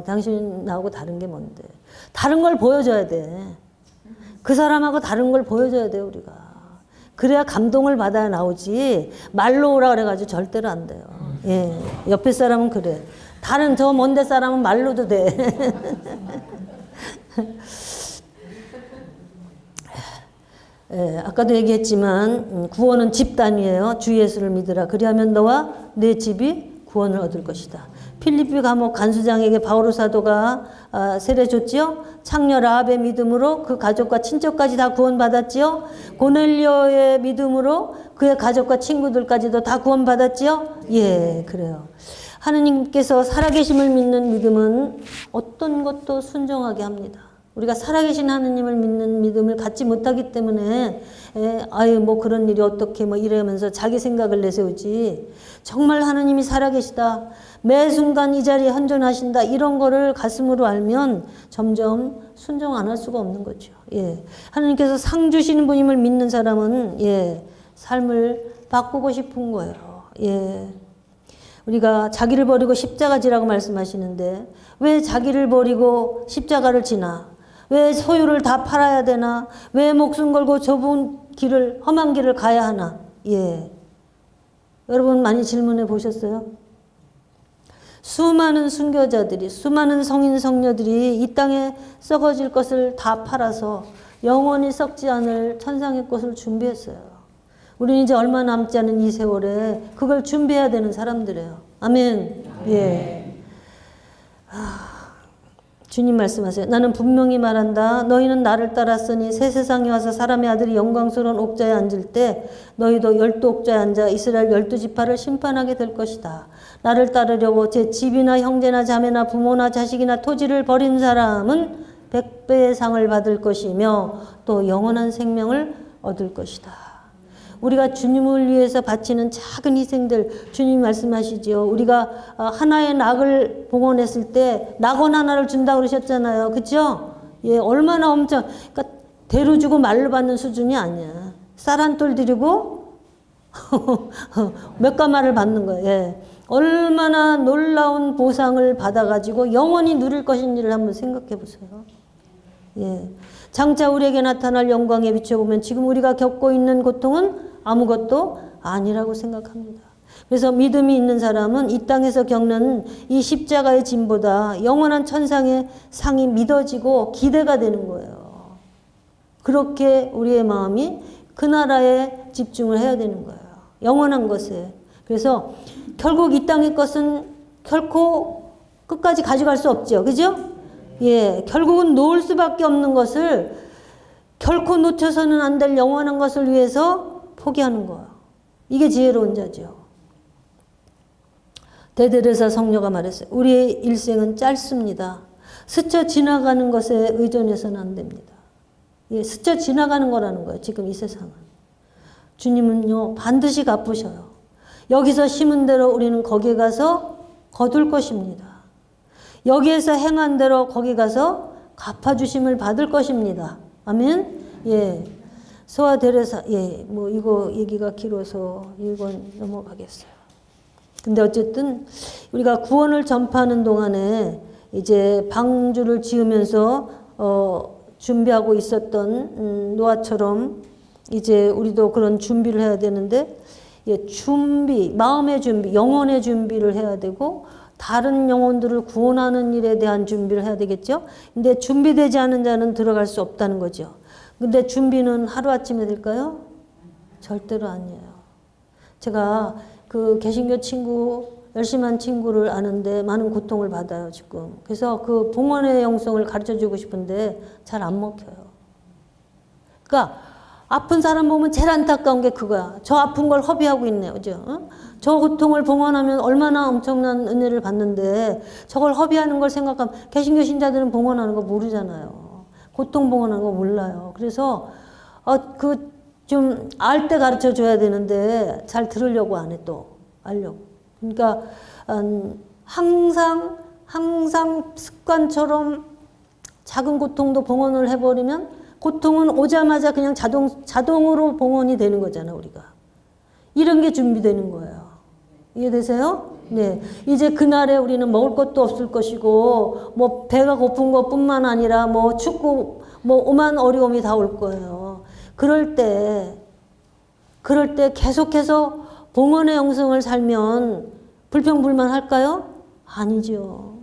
당신 나하고 다른 게 뭔데? 다른 걸 보여줘야 돼. 그 사람하고 다른 걸 보여줘야 돼, 우리가. 그래야 감동을 받아야 나오지. 말로 오라 그래가지고 절대로 안 돼요. 예. 옆에 사람은 그래. 다른 저 먼데 사람은 말로도 돼. 예, 아까도 얘기했지만 구원은 집단이에요. 주 예수를 믿으라. 그리하면 너와 내 집이 구원을 얻을 것이다. 필리피 감옥 간수장에게 바오로 사도가 세례 줬지요. 창녀 라합의 믿음으로 그 가족과 친척까지 다 구원받았지요. 고넬료의 믿음으로 그의 가족과 친구들까지도 다 구원받았지요. 예, 그래요. 하느님께서 살아계심을 믿는 믿음은 어떤 것도 순종하게 합니다. 우리가 살아계신 하느님을 믿는 믿음을 갖지 못하기 때문에 아유 뭐 그런 일이 어떻게 뭐 이러면서 자기 생각을 내세우지, 정말 하느님이 살아계시다, 매 순간 이 자리에 현존하신다, 이런 거를 가슴으로 알면 점점 순종 안 할 수가 없는 거죠. 예. 하느님께서 상 주시는 분임을 믿는 사람은 삶을 바꾸고 싶은 거예요. 예. 우리가 자기를 버리고 십자가 지라고 말씀하시는데 왜 자기를 버리고 십자가를 지나? 왜 소유를 다 팔아야 되나? 왜 목숨 걸고 좁은 길을, 험한 길을 가야 하나? 예. 여러분 많이 질문해 보셨어요? 수많은 순교자들이, 수많은 성인 성녀들이 이 땅에 썩어질 것을 다 팔아서 영원히 썩지 않을 천상의 꽃을 준비했어요. 우리는 이제 얼마 남지 않은 이 세월에 그걸 준비해야 되는 사람들이에요. 아멘. 예. 주님 말씀하세요. 나는 분명히 말한다. 너희는 나를 따랐으니 새 세상에 와서 사람의 아들이 영광스러운 옥좌에 앉을 때 너희도 12옥좌에 앉아 이스라엘 12지파를 심판하게 될 것이다. 나를 따르려고 제 집이나 형제나 자매나 부모나 자식이나 토지를 버린 사람은 100배의 상을 받을 것이며 또 영원한 생명을 얻을 것이다. 우리가 주님을 위해서 바치는 작은 희생들, 주님 말씀하시죠. 우리가 하나의 낙을 봉헌했을 때 낙원 하나를 준다고 그러셨잖아요. 그렇죠? 예, 얼마나 엄청, 그러니까 대로 주고 말로 받는 수준이 아니야. 쌀 한 톨 드리고 몇 가마를 받는 거예요. 예. 얼마나 놀라운 보상을 받아가지고 영원히 누릴 것인지를 한번 생각해 보세요. 예. 장차 우리에게 나타날 영광에 비춰보면 지금 우리가 겪고 있는 고통은 아무것도 아니라고 생각합니다. 그래서 믿음이 있는 사람은 이 땅에서 겪는 이 십자가의 짐보다 영원한 천상의 상이 믿어지고 기대가 되는 거예요. 그렇게 우리의 마음이 그 나라에 집중을 해야 되는 거예요. 영원한 것에. 그래서 결국 이 땅의 것은 결코 끝까지 가져갈 수 없죠. 그죠? 예, 결국은 놓을 수밖에 없는 것을 결코 놓쳐서는 안 될 영원한 것을 위해서 포기하는 거예요. 이게 지혜로운 자죠. 대데레사 성녀가 말했어요. 우리의 일생은 짧습니다. 스쳐 지나가는 것에 의존해서는 안 됩니다. 예, 스쳐 지나가는 거라는 거예요. 지금 이 세상은. 주님은요 반드시 갚으셔요. 여기서 심은 대로 우리는 거기에 가서 거둘 것입니다. 여기에서 행한 대로 거기 가서 갚아주심을 받을 것입니다. 아멘? 예. 소아 데레사, 예, 뭐 이거 얘기가 길어서 이건 넘어가겠어요. 근데 어쨌든 우리가 구원을 전파하는 동안에 이제 방주를 지으면서 준비하고 있었던 노아처럼 이제 우리도 그런 준비를 해야 되는데, 예, 준비, 마음의 준비, 영혼의 준비를 해야 되고 다른 영혼들을 구원하는 일에 대한 준비를 해야 되겠죠. 근데 준비되지 않은 자는 들어갈 수 없다는 거죠. 근데 준비는 하루아침에 될까요? 절대로 아니에요. 제가 그 개신교 친구, 열심히 한 친구를 아는데 많은 고통을 받아요, 지금. 그래서 그 봉헌의 영성을 가르쳐 주고 싶은데 잘 안 먹혀요. 그러니까 아픈 사람 보면 제일 안타까운 게 그거야. 저 아픈 걸 허비하고 있네요. 그죠? 어? 저 고통을 봉헌하면 얼마나 엄청난 은혜를 받는데 저걸 허비하는 걸 생각하면, 개신교 신자들은 봉헌하는 거 모르잖아요. 고통 봉헌하는 거 몰라요. 그래서 좀 알 때 가르쳐 줘야 되는데 잘 들으려고 안 해, 또 알려고. 그러니까 항상 습관처럼 작은 고통도 봉헌을 해버리면 고통은 오자마자 그냥 자동으로 봉헌이 되는 거잖아, 우리가. 이런 게 준비되는 거예요. 이해되세요? 네. 이제 그날에 우리는 먹을 것도 없을 것이고, 뭐 배가 고픈 것뿐만 아니라 뭐 춥고 뭐 오만 어려움이 다 올 거예요. 그럴 때 계속해서 봉헌의 영성을 살면 불평불만 할까요? 아니죠.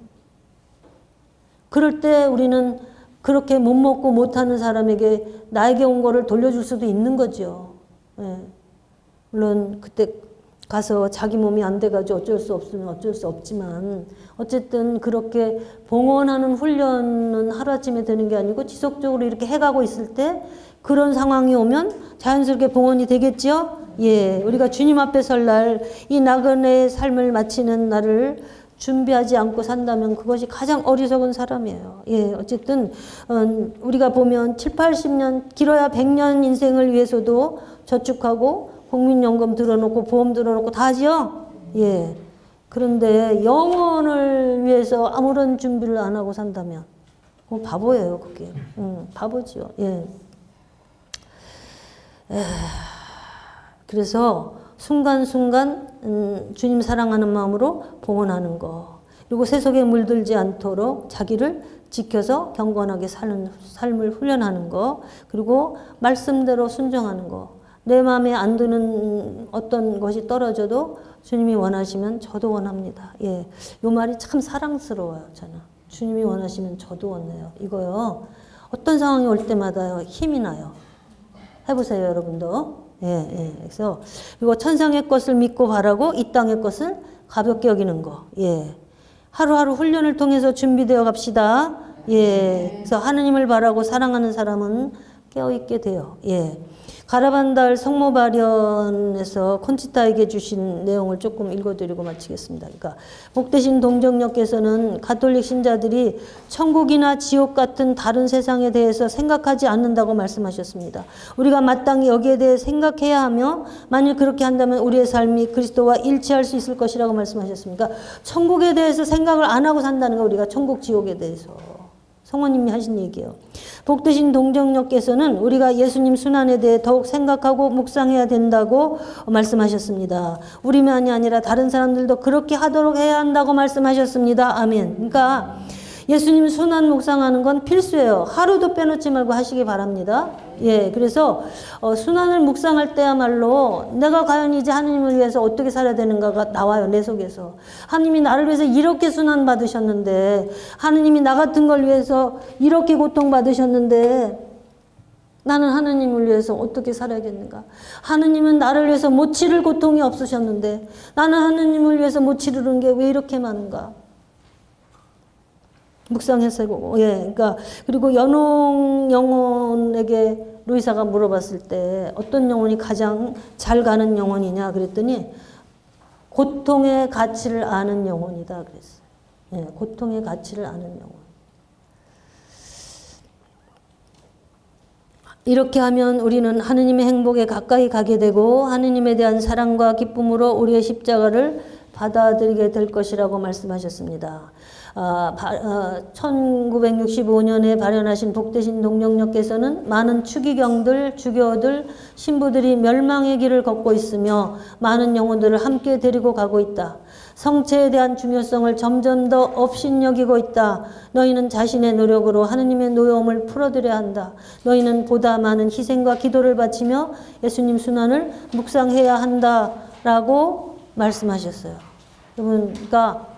그럴 때 우리는 그렇게 못 먹고 못하는 사람에게 나에게 온 거를 돌려줄 수도 있는 거죠. 예. 물론 그때 가서 자기 몸이 안 돼가지고 어쩔 수 없으면 어쩔 수 없지만 어쨌든 그렇게 봉헌하는 훈련은 하루아침에 되는 게 아니고 지속적으로 이렇게 해가고 있을 때 그런 상황이 오면 자연스럽게 봉헌이 되겠지요? 예, 우리가 주님 앞에 설 날 이 나그네의 삶을 마치는 날을 준비하지 않고 산다면 그것이 가장 어리석은 사람이에요. 예, 어쨌든 우리가 보면 7, 80년, 길어야 100년 인생을 위해서도 저축하고 국민연금 들어놓고 보험 들어놓고 다 하지요? 예. 그런데 영혼을 위해서 아무런 준비를 안 하고 산다면 바보예요, 그게. 바보지요. 예. 그래서 순간순간 주님 사랑하는 마음으로 봉헌하는 거. 그리고 세속에 물들지 않도록 자기를 지켜서 경건하게 사는 삶을 훈련하는 거. 그리고 말씀대로 순종하는 거. 내 마음에 안 드는 어떤 것이 떨어져도 주님이 원하시면 저도 원합니다. 예, 요 말이 참 사랑스러워요, 저는. 주님이 원하시면 저도 원해요. 이거요. 어떤 상황이 올 때마다 힘이 나요. 해보세요, 여러분도. 예. 그래서 그리고 천상의 것을 믿고 바라고 이 땅의 것을 가볍게 여기는 거. 예. 하루하루 훈련을 통해서 준비되어 갑시다. 예. 그래서 하느님을 바라고 사랑하는 사람은 깨어있게 돼요. 예. 가라반달 성모 발현에서 콘치타에게 주신 내용을 조금 읽어드리고 마치겠습니다. 그러니까 복되신 동정녀께서는 가톨릭 신자들이 천국이나 지옥 같은 다른 세상에 대해서 생각하지 않는다고 말씀하셨습니다. 우리가 마땅히 여기에 대해 생각해야 하며 만일 그렇게 한다면 우리의 삶이 그리스도와 일치할 수 있을 것이라고 말씀하셨습니다. 그러니까 천국에 대해서 생각을 안 하고 산다는 거, 우리가 천국 지옥에 대해서. 성모님이 하신 얘기예요. 복되신 동정녀께서는 우리가 예수님 순환에 대해 더욱 생각하고 묵상해야 된다고 말씀하셨습니다. 우리만이 아니라 다른 사람들도 그렇게 하도록 해야 한다고 말씀하셨습니다. 아멘. 그러니까 예수님 순환 묵상하는 건 필수예요. 하루도 빼놓지 말고 하시기 바랍니다. 예, 그래서 순환을 묵상할 때야말로 내가 과연 이제 하느님을 위해서 어떻게 살아야 되는가가 나와요, 내 속에서. 하느님이 나를 위해서 이렇게 순환 받으셨는데, 하느님이 나 같은 걸 위해서 이렇게 고통 받으셨는데, 나는 하느님을 위해서 어떻게 살아야겠는가? 하느님은 나를 위해서 못 치를 고통이 없으셨는데, 나는 하느님을 위해서 못 치르는 게 왜 이렇게 많은가? 묵상해서, 예, 그러니까, 그리고 연홍 영혼에게 루이사가 물어봤을 때 어떤 영혼이 가장 잘 가는 영혼이냐 그랬더니 고통의 가치를 아는 영혼이다 그랬어요. 예, 고통의 가치를 아는 영혼. 이렇게 하면 우리는 하느님의 행복에 가까이 가게 되고 하느님에 대한 사랑과 기쁨으로 우리의 십자가를 받아들이게 될 것이라고 말씀하셨습니다. 1965년에 발현하신 복되신 동정녀께서는 많은 추기경들, 주교들, 신부들이 멸망의 길을 걷고 있으며 많은 영혼들을 함께 데리고 가고 있다. 성체에 대한 중요성을 점점 더 업신여기고 있다. 너희는 자신의 노력으로 하느님의 노여움을 풀어드려야 한다. 너희는 보다 많은 희생과 기도를 바치며 예수님 순환을 묵상해야 한다라고 말씀하셨어요. 여러분, 그러니까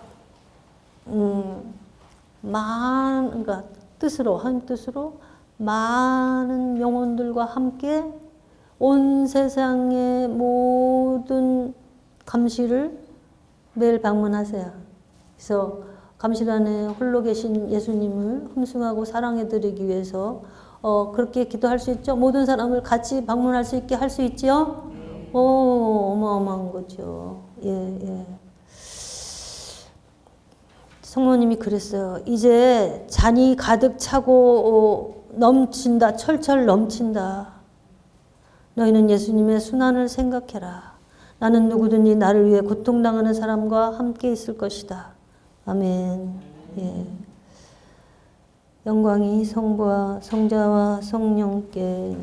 그러니까 뜻으로, 하나님 뜻으로 많은 영혼들과 함께 온 세상의 모든 감시를 매일 방문하세요. 그래서 감시단에 홀로 계신 예수님을 흠숭하고 사랑해드리기 위해서 그렇게 기도할 수 있죠. 모든 사람을 같이 방문할 수 있게 할 수 있지요. 어마어마한 거죠. 예. 성모님이 그랬어요. 이제 잔이 가득 차고 넘친다. 철철 넘친다. 너희는 예수님의 순환을 생각해라. 나는 누구든지 나를 위해 고통당하는 사람과 함께 있을 것이다. 아멘. 예. 영광이 성부와 성자와 성령께